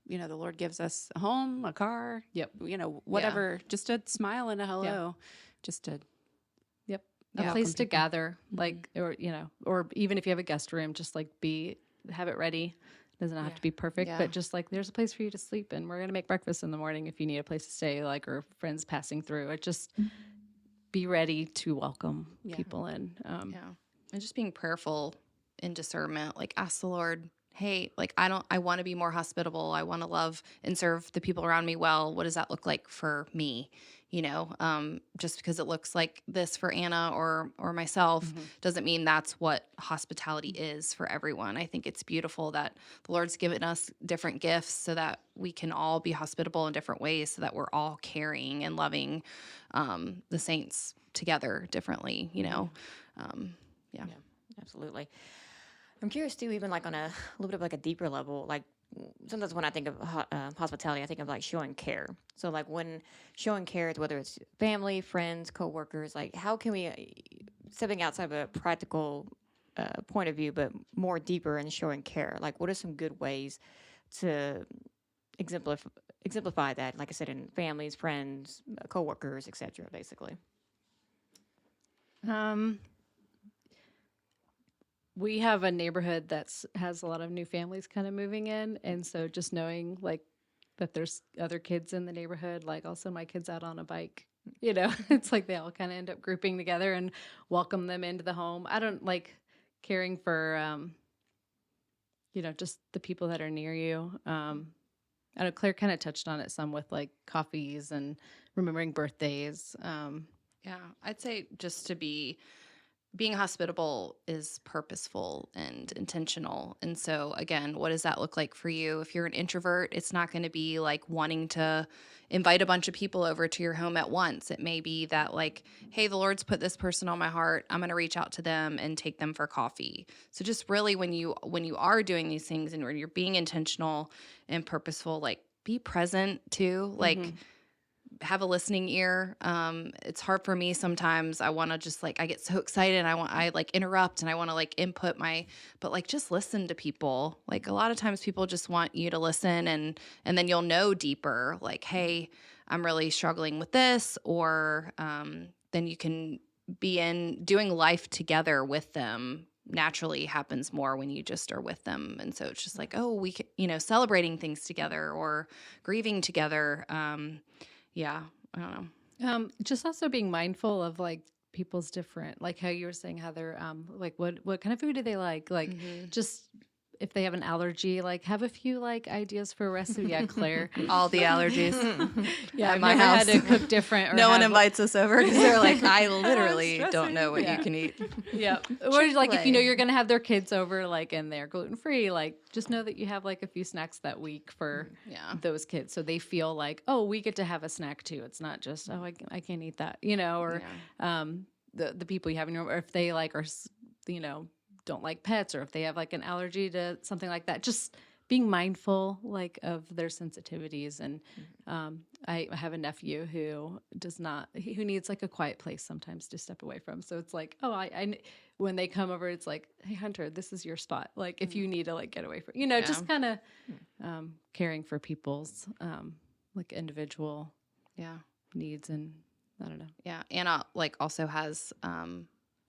you know, the Lord gives us a home, a car, Yep. you know, whatever, just a smile and a hello, just to, Yep. Yeah. A place Welcome to people. gather, like, or, you know, or even if you have a guest room, just like have it ready. Doesn't have to be perfect, Yeah. but just like there's a place for you to sleep, and we're going to make breakfast in the morning if you need a place to stay, like, or friends passing through. It just be ready to welcome people in. Yeah. And just being prayerful in discernment, like ask the Lord, hey, like I want to be more hospitable. I want to love and serve the people around me well. What does that look like for me? You know, just because it looks like this for Anna or myself doesn't mean that's what hospitality is for everyone. I think it's beautiful that the Lord's given us different gifts so that we can all be hospitable in different ways, so that we're all caring and loving the saints together differently, you know. Yeah. Absolutely. I'm curious too, even like on a little bit of like a deeper level, like sometimes when I think of hospitality, I think of like showing care. So like when showing care, whether it's family, friends, coworkers, like how can we, stepping outside of a practical point of view, but more deeper in showing care, like what are some good ways to exemplify that, like I said, in families, friends, coworkers, etc., basically? We have a neighborhood has a lot of new families kind of moving in, and so just knowing like that there's other kids in the neighborhood, like also my kid's out on a bike, you know, it's like they all kind of end up grouping together and welcome them into the home. I don't like caring for, you know, just the people that are near you. I know Claire kind of touched on it some with like coffees and remembering birthdays. Yeah, I'd say just to being hospitable is purposeful and intentional. And so, again, what does that look like for you? If you're an introvert, it's not going to be like wanting to invite a bunch of people over to your home at once. It may be that, like, hey, the Lord's put this person on my heart. I'm going to reach out to them and take them for coffee. So just really when you are doing these things and when you're being intentional and purposeful, like be present too. Like, have a listening ear. It's hard for me sometimes. I want to just like, I get so excited and I like interrupt and I want to like input but like just listen to people. Like a lot of times people just want you to listen and then you'll know deeper, like, hey, I'm really struggling with this, or then you can be in doing life together with them. Naturally happens more when you just are with them. And so it's just like, oh, we can, you know, celebrating things together or grieving together. Yeah, I don't know. Just also being mindful of like people's different, like how you were saying, Heather, like what kind of food do they like? Like just if they have an allergy, like have a few like ideas for a recipe. Yeah, Claire. All the allergies. Yeah, At I've my never house. had to cook different. Or No one have- invites us over because they're like, I literally don't know what Yeah. you can eat. Yeah. Or like if you know Chick-fil-A. you're gonna have their kids over, like and they're gluten free, like just know that you have like a few snacks that week for Yeah. those kids, so they feel like, oh, we get to have a snack too. It's not just I can't eat that, you know, or the people you have in your, or if they like are you know don't like pets, or if they have like an allergy to something like that, just being mindful like of their sensitivities. And I have a nephew who who needs like a quiet place sometimes to step away from. So it's like, oh, I when they come over, it's like, hey, Hunter, this is your spot. Like if you need to like get away from, you know, just kind of caring for people's like individual needs. And I don't know. Yeah. Anna like also has a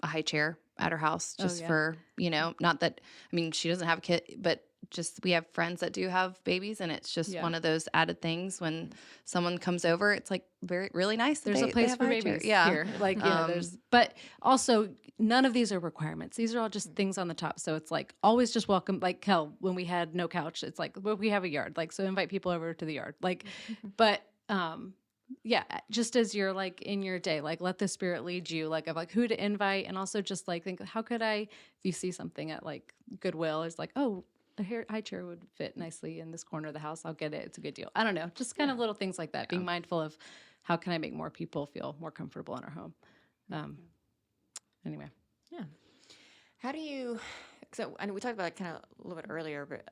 high chair at her house just for, you know, not that, I mean, she doesn't have a kid, but just we have friends that do have babies, and it's just one of those added things when someone comes over. It's like really nice. There's a place for babies here. Like, there's, but also none of these are requirements. These are all just things on the top. So it's like always just welcome. Like Kel, when we had no couch, it's like, well, we have a yard. Like, so invite people over to the yard. Like, but yeah, just as you're like in your day, like let the Spirit lead you, like of like who to invite, and also just like think, how could I, if you see something at like Goodwill, it's like, oh, a high chair would fit nicely in this corner of the house. I'll get it. It's a good deal. I don't know, just kind of little things like that. Being mindful of how can I make more people feel more comfortable in our home. Anyway, Yeah. How do you? So I know we talked about it kind of a little bit earlier, but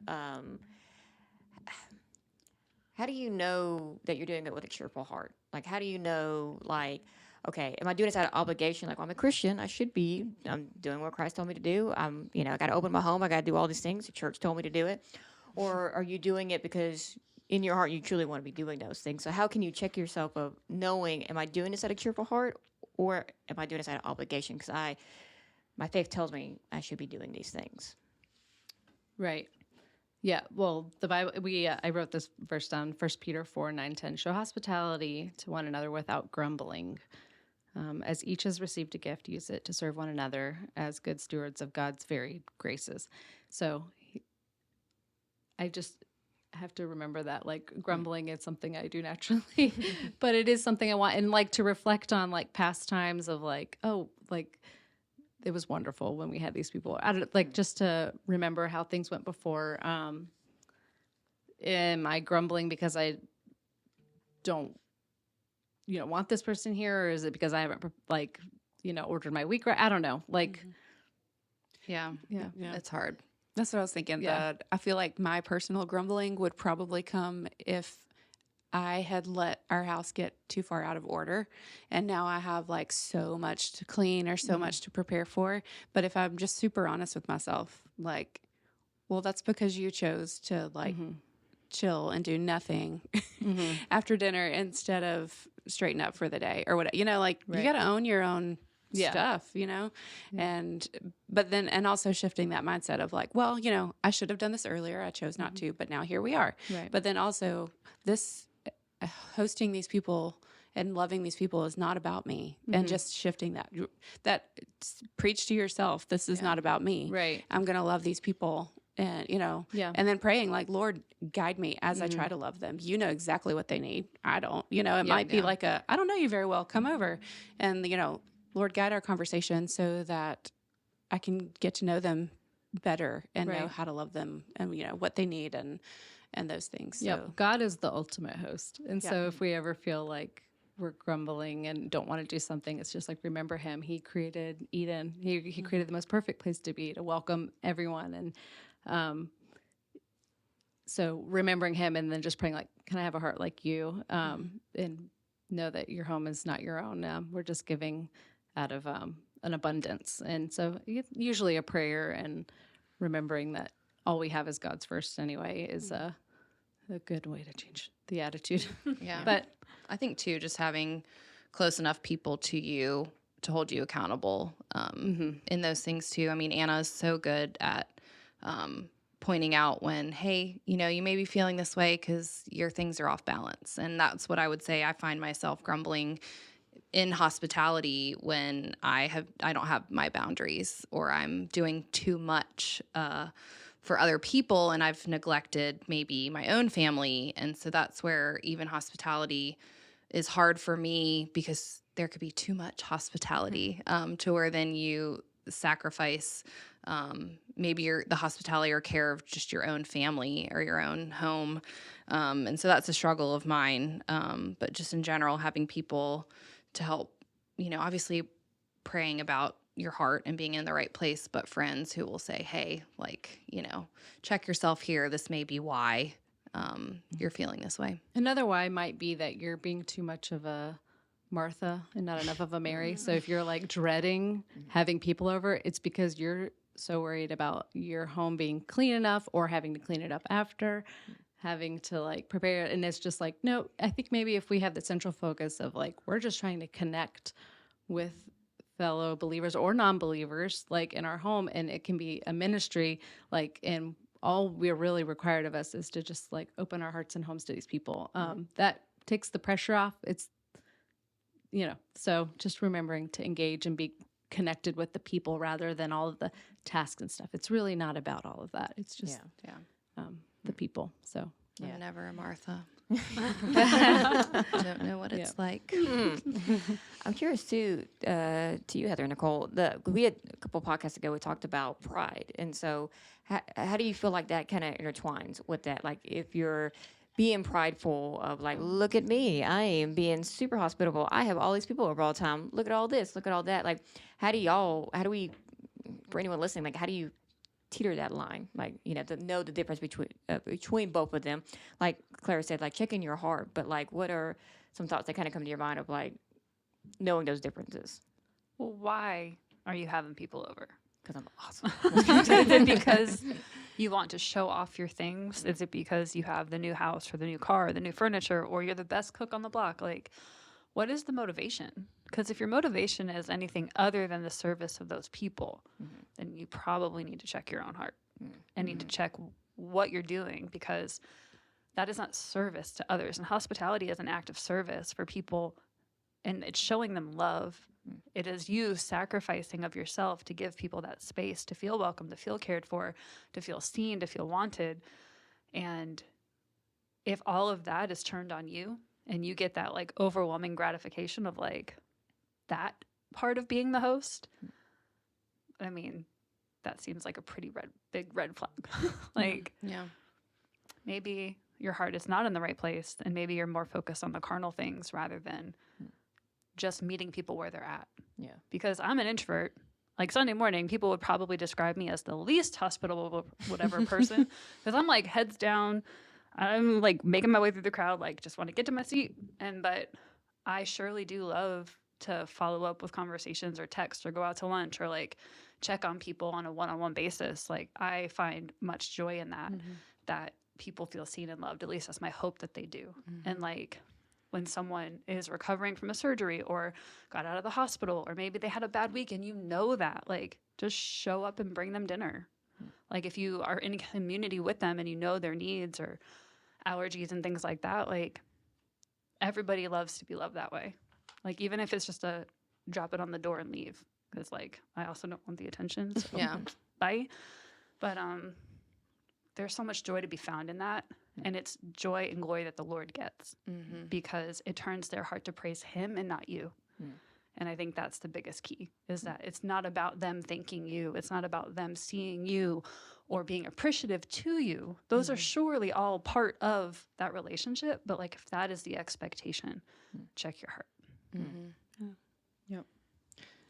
how do you know that you're doing it with a cheerful heart? Like, how do you know, like, okay, am I doing this out of obligation? Like, well, I'm a Christian. I'm doing what Christ told me to do. I got to open my home. I got to do all these things. The church told me to do it. Or are you doing it because in your heart you truly want to be doing those things? So how can you check yourself of knowing, am I doing this out of cheerful heart, or am I doing this out of obligation? Because my faith tells me I should be doing these things. Right. Yeah. Well, the Bible, I wrote this verse down, 1 Peter 4:9-10. Show hospitality to one another without grumbling. As each has received a gift, use it to serve one another as good stewards of God's varied graces. So I just have to remember that, like, grumbling is something I do naturally, but it is something I want, and like to reflect on like past times of like, oh, like it was wonderful when we had these people. Like, just to remember how things went before. Am I grumbling because I don't, want this person here, or is it because I haven't ordered my week right? I don't know. Like, Yeah. It's hard. That's what I was thinking. Yeah. That I feel like my personal grumbling would probably come if I had let our house get too far out of order, and now I have like so much to clean or so much to prepare for. But if I'm just super honest with myself, like, well, that's because you chose to like chill and do nothing after dinner instead of straighten up for the day or whatever. You got to own your own stuff, and also shifting that mindset of like, well, I should have done this earlier. I chose not to, but now here we are. Right. But then also this hosting these people and loving these people is not about me, and just shifting that preach to yourself. This is not about me. Right. I'm going to love these people. And, and then praying like, Lord, guide me as I try to love them. You know exactly what they need. I don't, it might be like I don't know you very well. Come over and, Lord, guide our conversation so that I can get to know them better and know how to love them and, what they need and those things. So. Yep. God is the ultimate host. And so if we ever feel like we're grumbling and don't want to do something, it's just like, remember him. He created Eden. He created the most perfect place to be, to welcome everyone. And so remembering him, and then just praying like, can I have a heart like you? And know that your home is not your own. We're just giving out of an abundance. And so usually a prayer and remembering that all we have is God's first anyway is a good way to change the attitude. Yeah. But I think too, just having close enough people to you to hold you accountable in those things too. I mean, Anna's so good at pointing out when, hey, you may be feeling this way because your things are off balance. And that's what I would say. I find myself grumbling in hospitality when I don't have my boundaries, or I'm doing too much for other people, and I've neglected maybe my own family. And so that's where even hospitality is hard for me, because there could be too much hospitality to where then you sacrifice maybe the hospitality or care of just your own family or your own home. And so that's a struggle of mine. But just in general, having people to help, obviously praying about your heart and being in the right place, but friends who will say, hey, like, check yourself here. This may be why you're feeling this way. another why might be that you're being too much of a Martha and not enough of a Mary. So if you're like dreading having people over, it's because you're so worried about your home being clean enough, or having to clean it up after, having to like prepare it. And it's just like, no, I think maybe if we have the central focus of like, we're just trying to connect with fellow believers or non-believers, like in our home, and it can be a ministry, like, and all we're really required of us is to just like open our hearts and homes to these people. That takes the pressure off. It's, so just remembering to engage and be connected with the people rather than all of the tasks and stuff. It's really not about all of that. It's just the people. So I'm never a Martha. I don't know what it's like. I'm curious too, to you, Heather and Nicole. We had a couple podcasts ago, we talked about pride. And so how do you feel like that kind of intertwines with that? Like if you're being prideful of like, look at me, I am being super hospitable. I have all these people over all the time. Look at all this, look at all that. Like, for anyone listening, like, how do you teeter that line, like, to know the difference between both of them. Like Claire said, like checking your heart, but like, what are some thoughts that kind of come to your mind of like knowing those differences? Well, why are you having people over? Because I'm awesome. Is it because you want to show off your things? Is it because you have the new house or the new car or the new furniture, or you're the best cook on the block? Like, what is the motivation? Because if your motivation is anything other than the service of those people, then you probably need to check your own heart and need to check what you're doing, because that is not service to others. And hospitality is an act of service for people, and it's showing them love. It is you sacrificing of yourself to give people that space to feel welcome, to feel cared for, to feel seen, to feel wanted. And if all of that is turned on you and you get that like overwhelming gratification of like that part of being the host, I mean, that seems like a pretty big red flag. Like, Yeah. maybe your heart is not in the right place, and maybe you're more focused on the carnal things rather than just meeting people where they're at. Yeah. Because I'm an introvert. Like Sunday morning, people would probably describe me as the least hospitable whatever person, because I'm like heads down. I'm like making my way through the crowd, like just want to get to my seat. But I surely do love to follow up with conversations or text or go out to lunch or like check on people on a one-on-one basis. Like I find much joy in that, that people feel seen and loved. At least that's my hope that they do. And like when someone is recovering from a surgery or got out of the hospital, or maybe they had a bad week and that, like just show up and bring them dinner. Like if you are in community with them and you know their needs or allergies and things like that, like everybody loves to be loved that way. Like even if it's just a drop it on the door and leave, because like I also don't want the attention. So Yeah. bye. But there's so much joy to be found in that. And it's joy and glory that the Lord gets because it turns their heart to praise him and not you. And I think that's the biggest key, is that it's not about them thanking you. It's not about them seeing you or being appreciative to you. Those are surely all part of that relationship. But like if that is the expectation, check your heart. Yep.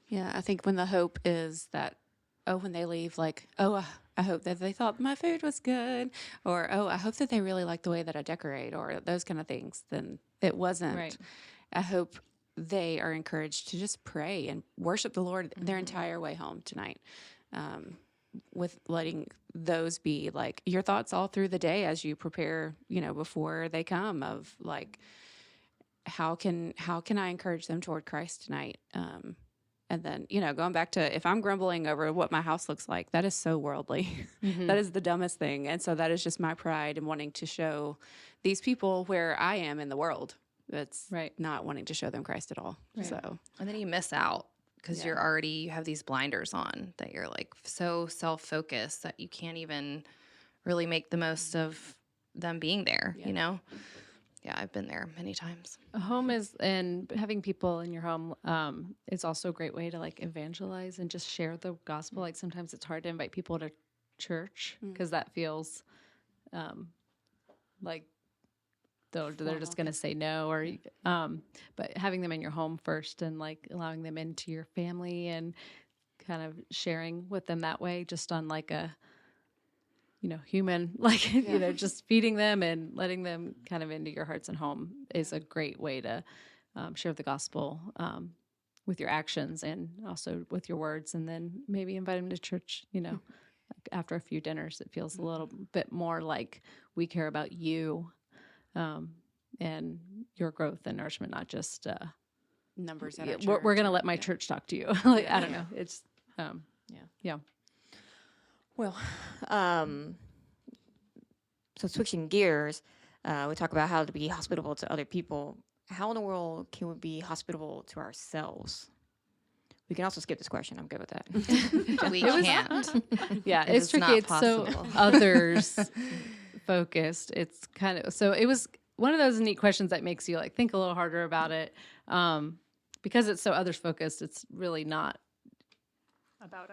Yeah, I think when the hope is that, when they leave, like, I hope that they thought my food was good, or, I hope that they really like the way that I decorate, or those kind of things, then it wasn't. Right. I hope they are encouraged to just pray and worship the Lord their entire way home tonight, with letting those be like your thoughts all through the day as you prepare, before they come, of like, how can I encourage them toward Christ tonight? And then, going back to, if I'm grumbling over what my house looks like, that is so worldly. That is the dumbest thing. And so that is just my pride in wanting to show these people where I am in the world. It's not wanting to show them Christ at all. Right. So, And then you miss out because you have these blinders on, that you're like so self-focused that you can't even really make the most of them being there, Yeah, I've been there many times. A home is, and having people in your home is also a great way to like evangelize and just share the gospel. Like sometimes it's hard to invite people to church because that feels like they're just going to say no, or but having them in your home first and like allowing them into your family and kind of sharing with them that way, just on like a human, like, just feeding them and letting them kind of into your hearts and home is a great way to share the gospel with your actions and also with your words. And then maybe invite them to church, like after a few dinners. It feels a little bit more like we care about you and your growth and nourishment, not just numbers at we're going to let my church talk to you. Like, I don't know. It's, yeah. Well, so switching gears, we talk about how to be hospitable to other people. How in the world can we be hospitable to ourselves? We can also skip this question. I'm good with that. We can't. Yeah, It's it's tricky. not It's so possible. others focused. It's kind of, so it was one of those neat questions that makes you like think a little harder about it. Because it's so others focused, it's really not about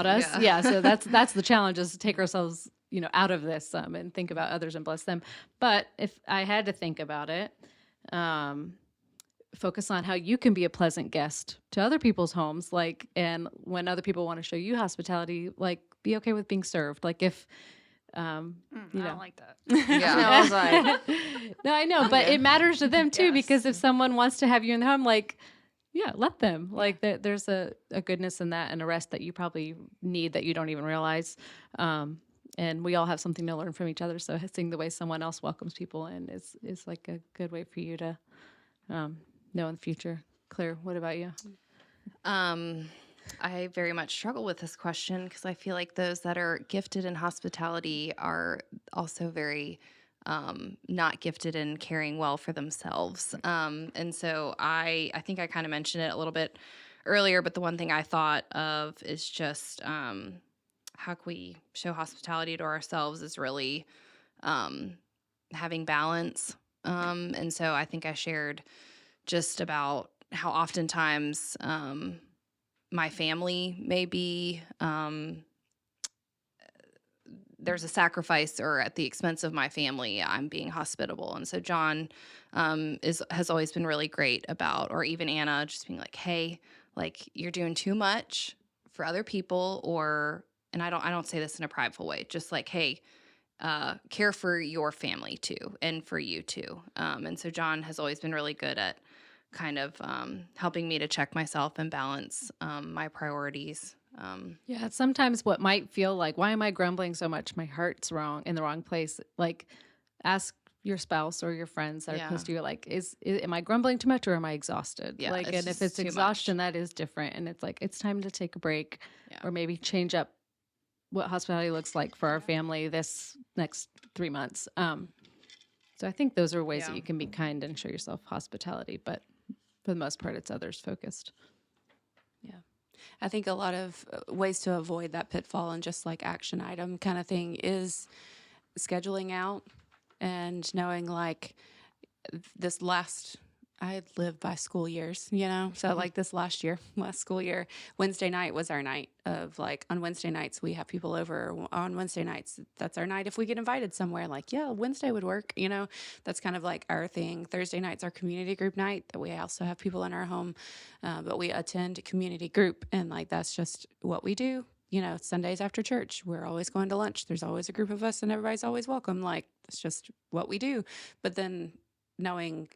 us. Yeah. So that's the challenge, is to take ourselves, out of this and think about others and bless them. But if I had to think about it, focus on how you can be a pleasant guest to other people's homes. Like, and when other people want to show you hospitality, like be okay with being served. Like if, you I know, don't like that. Yeah. I was like, no, I know, but it matters to them too, Yes. because if someone wants to have you in the home, like, yeah, let them. Like there's a goodness in that and a rest that you probably need that you don't even realize. And we all have something to learn from each other. So seeing the way someone else welcomes people in is like a good way for you to know in the future. Claire, what about you? I very much struggle with this question because I feel like those that are gifted in hospitality are also very not gifted in caring well for themselves. And so I think I kind of mentioned it a little bit earlier, but the one thing I thought of is just how can we show hospitality to ourselves is really having balance. And so I think I shared just about how oftentimes my family may be there's a sacrifice, or at the expense of my family, I'm being hospitable. And so John has always been really great about, or even Anna, just being like, hey, like you're doing too much for other people, or, and I don't say this in a prideful way, just like, hey, care for your family too, and for you too. And so John has always been really good at kind of helping me to check myself and balance my priorities. Yeah, it's sometimes what might feel like, why am I grumbling so much? My heart's wrong in the wrong place. Like, ask your spouse or your friends that are close to you, like, am I grumbling too much or am I exhausted? Yeah, like, it's and if just it's too exhaustion, that is different. And it's like, it's time to take a break or maybe change up what hospitality looks like for our family this next 3 months. So I think those are ways that you can be kind and show yourself hospitality, but for the most part, it's others focused. I think a lot of ways to avoid that pitfall and just like action item kind of thing is scheduling out and knowing like I lived by school years, you know? So like this last school year, Wednesday night was our night of like, on Wednesday nights, we have people over. On Wednesday nights, that's our night. If we get invited somewhere, like, yeah, Wednesday would work, you know? That's kind of like our thing. Thursday night's our community group night that we also have people in our home, but we attend a community group, and like, that's just what we do. You know, Sundays after church, we're always going to lunch. There's always a group of us and everybody's always welcome. Like, it's just what we do. But then knowing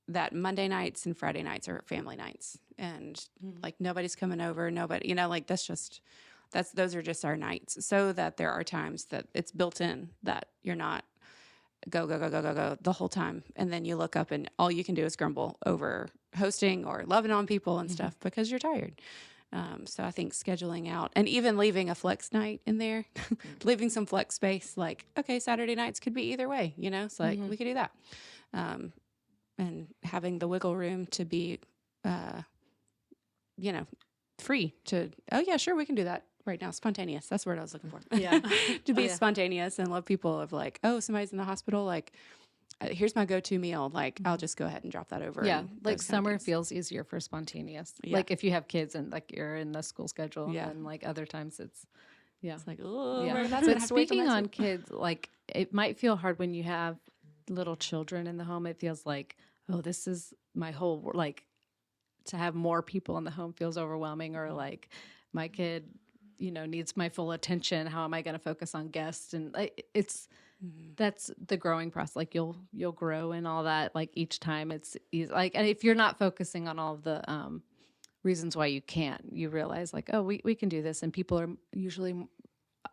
that Monday nights and Friday nights are family nights, and like nobody's coming over, nobody, you know, like those are just our nights, so that there are times that it's built in that you're not go the whole time. And then you look up and all you can do is grumble over hosting or loving on people and stuff because you're tired. So I think scheduling out and even leaving a flex night in there, leaving some flex space, like, okay, Saturday nights could be either way, you know, so like we could do that. And having the wiggle room to be, you know, free to, oh yeah, sure, we can do that right now. Spontaneous. That's the word I was looking for. Yeah. To be spontaneous and let people of like, oh, somebody's in the hospital. Like, here's my go-to meal. Like, I'll just go ahead and drop that over. Yeah. and Like those kind of summer things. feels easier for spontaneous. Yeah. Like if you have kids and like you're in the school schedule, Yeah. and like other times it's, It's like, oh, yeah. that's But speaking on kids, like it might feel hard when you have little children in the home. It feels like, oh, this is my whole, like, to have more people in the home feels overwhelming, or like my kid, you know, needs my full attention. How am I going to focus on guests? And it's, that's the growing process. Like you'll grow and all that. Like each time it's easy. Like, and if you're not focusing on all of the reasons why you can't, you realize like, oh, we can do this. And people are usually,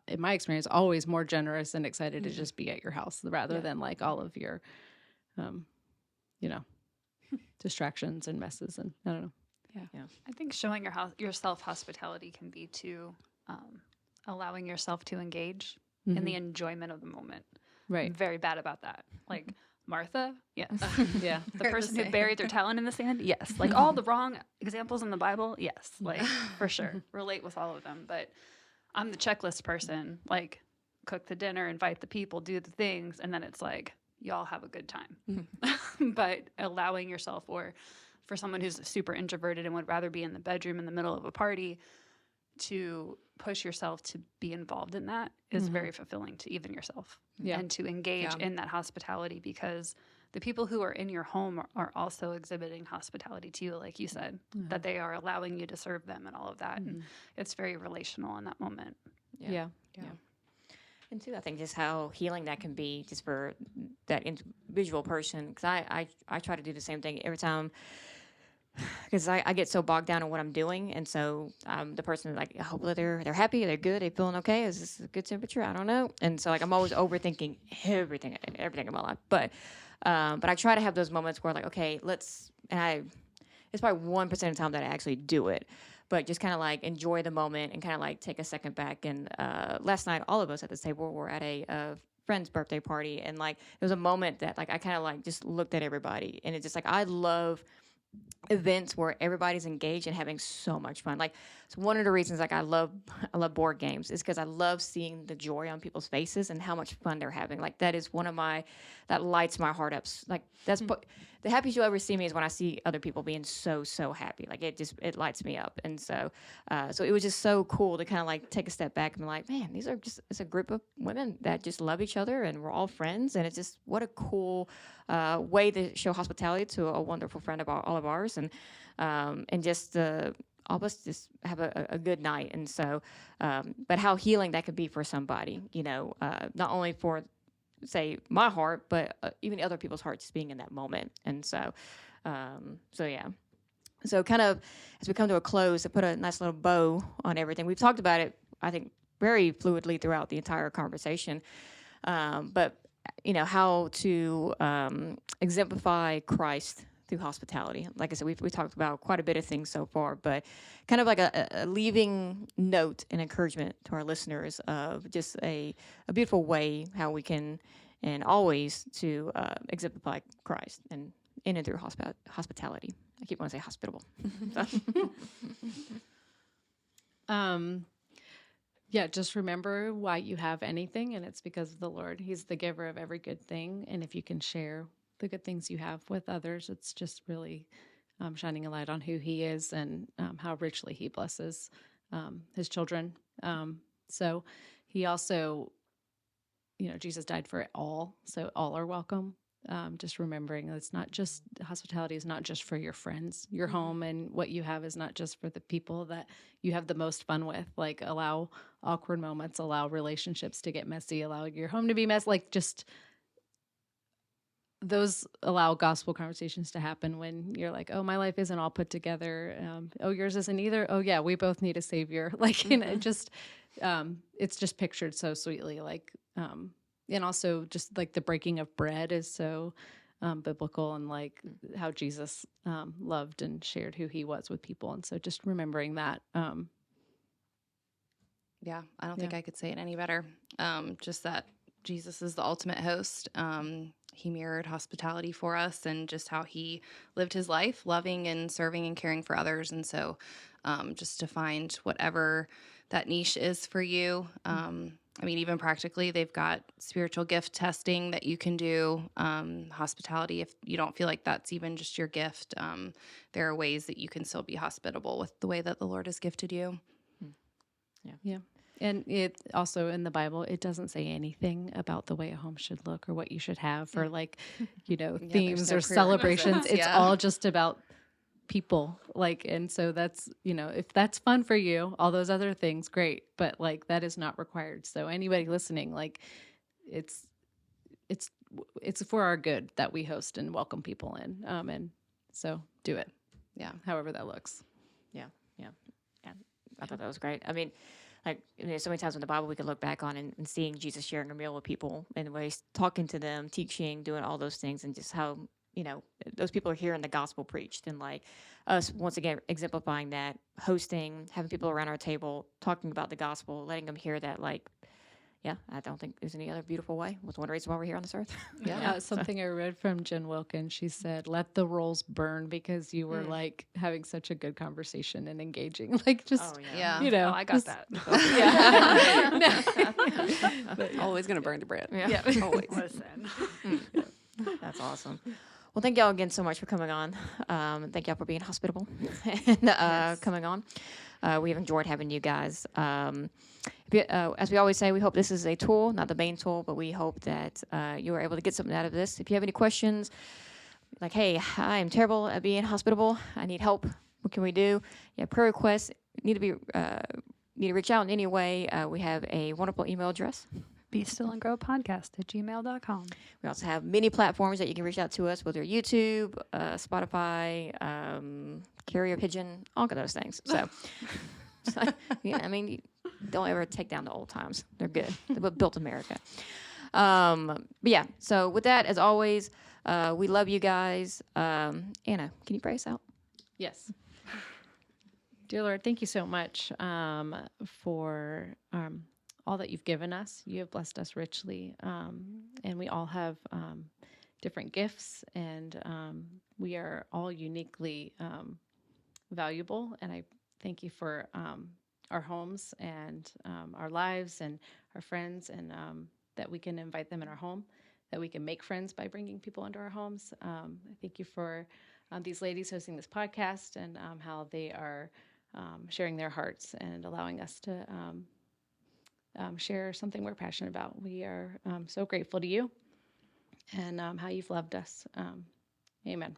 in my experience, always more generous and excited to just be at your house rather than like all of your, you know, distractions and messes. And I don't know. I think showing yourself hospitality can be to allowing yourself to engage in the enjoyment of the moment. Right. I'm very bad about that. Like Martha, yes. Yeah. The person who buried their talent in the sand, yes. Like all the wrong examples in the Bible, yes. Like for sure, relate with all of them. But I'm the checklist person. Like cook the dinner, invite the people, do the things, and then it's like y'all have a good time. But allowing yourself, or for someone who's super introverted and would rather be in the bedroom in the middle of a party, to push yourself to be involved in that is very fulfilling to even yourself. And to engage in that hospitality, because the people who are in your home are also exhibiting hospitality to you, like you said, that they are allowing you to serve them and all of that. And it's very relational in that moment. Yeah. And too, I think just how healing that can be just for that individual person. Because I try to do the same thing every time. Because I get so bogged down in what I'm doing, and so the person like, I hope that they're happy, they're good, they're feeling okay. Is this a good temperature? I don't know. And so like I'm always overthinking everything in my life. But I try to have those moments where like, okay, it's probably 1% of the time that I actually do it. But just kind of like enjoy the moment and kind of like take a second back. And last night, all of us at this table were at a friend's birthday party, and like there was a moment that like I kind of like just looked at everybody, and it's just like I love events where everybody's engaged and having so much fun. Like it's one of the reasons like I love board games is because I love seeing the joy on people's faces and how much fun they're having. Like that is that lights my heart up. Like that's the happiest you'll ever see me is when I see other people being so happy. Like it lights me up. And so it was just so cool to kind of like take a step back and be like, man, it's a group of women that just love each other and we're all friends. And it's just what a cool way to show hospitality to a wonderful friend of all of ours. And just all of us just have a good night. And so, but how healing that could be for somebody, not only for, say, my heart, but even other people's hearts just being in that moment. And so, yeah. So kind of as we come to a close, to put a nice little bow on everything, we've talked about it, I think, very fluidly throughout the entire conversation. But, how to exemplify Christ through hospitality. Like I said, we talked about quite a bit of things so far, but kind of like a leaving note and encouragement to our listeners of just a beautiful way how we can and always to exemplify Christ and in and through hospitality. I keep wanting to say hospitable. Yeah, just remember why you have anything, and it's because of the Lord. He's the giver of every good thing, and if you can share the good things you have with others, it's just really shining a light on who He is and how richly He blesses His children. So He also, Jesus died for it all, so all are welcome. Just remembering it's not just hospitality is not just for your friends, your home, and what you have is not just for the people that you have the most fun with. Like allow awkward moments, allow relationships to get messy, allow your home to be messy. Like just those allow gospel conversations to happen when you're like, oh, my life isn't all put together. Oh, yours isn't either. Oh yeah, we both need a savior. Like, just, it's just pictured so sweetly. Like, and also just like the breaking of bread is so biblical, and like how Jesus loved and shared who He was with people. And so just remembering that. Yeah, I don't think I could say it any better. Just that Jesus is the ultimate host. He mirrored hospitality for us and just how He lived His life, loving and serving and caring for others. And so just to find whatever that niche is for you. Even practically, they've got spiritual gift testing that you can do. Hospitality, if you don't feel like that's even just your gift, there are ways that you can still be hospitable with the way that the Lord has gifted you. Yeah. And it also in the Bible, it doesn't say anything about the way a home should look or what you should have or like, themes or celebrations. It's all just about people. Like, and so that's, if that's fun for you, all those other things, great. But like, that is not required. So anybody listening, like it's for our good that we host and welcome people in. And so do it. Yeah. However that looks. Yeah. I thought that was great. I mean, like, so many times in the Bible we could look back on and seeing Jesus sharing a meal with people and ways, talking to them, teaching, doing all those things, and just how, those people are hearing the gospel preached, and like us, once again, exemplifying that, hosting, having people around our table, talking about the gospel, letting them hear that, like, yeah, I don't think there's any other beautiful way. That's one reason why we're here on this earth. Something I read from Jen Wilkins. She said, let the rolls burn because you were like having such a good conversation and engaging. Like just, I got that. But always going to burn the bread. Yeah. Always. Listen. That's awesome. Well, thank y'all again so much for coming on. Thank y'all for being hospitable and coming on. We have enjoyed having you guys. As we always say, we hope this is a tool, not the main tool, but we hope that you are able to get something out of this. If you have any questions, like, hey, I am terrible at being hospitable. I need help. What can we do? Yeah, prayer requests need to be need to reach out in any way, we have a wonderful email address. Be Still and Grow Podcast at gmail.com. We also have many platforms that you can reach out to us, whether YouTube, Spotify, Carrier Pigeon, all of those things. So, yeah, I mean, don't ever take down the old times. They're good. They built America. But yeah, so with that, as always, we love you guys. Anna, can you pray us out? Yes. Dear Lord, thank you so much for all that you've given us. You have blessed us richly, and we all have different gifts, and we are all uniquely valuable. And I thank you for our homes and our lives and our friends, and that we can invite them in our home, that we can make friends by bringing people into our homes. I thank you for these ladies hosting this podcast, and how they are sharing their hearts and allowing us to share something we're passionate about. We are so grateful to you, and how you've loved us. Amen.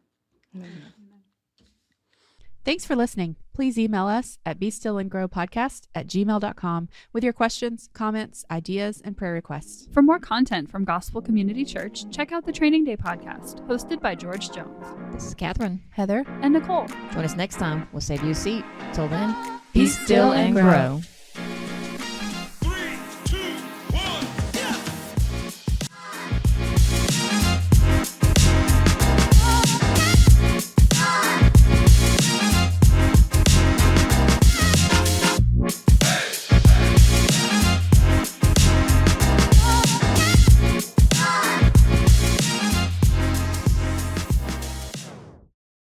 Thanks for listening. Please email us at bestillandgrowpodcast@gmail.com with your questions, comments, ideas, and prayer requests. For more content from Gospel Community Church, check out the Training Day podcast, hosted by George Jones This is Catherine. Heather? and Nicole. Join us next time. We'll save you a seat. Till then, Be still and grow.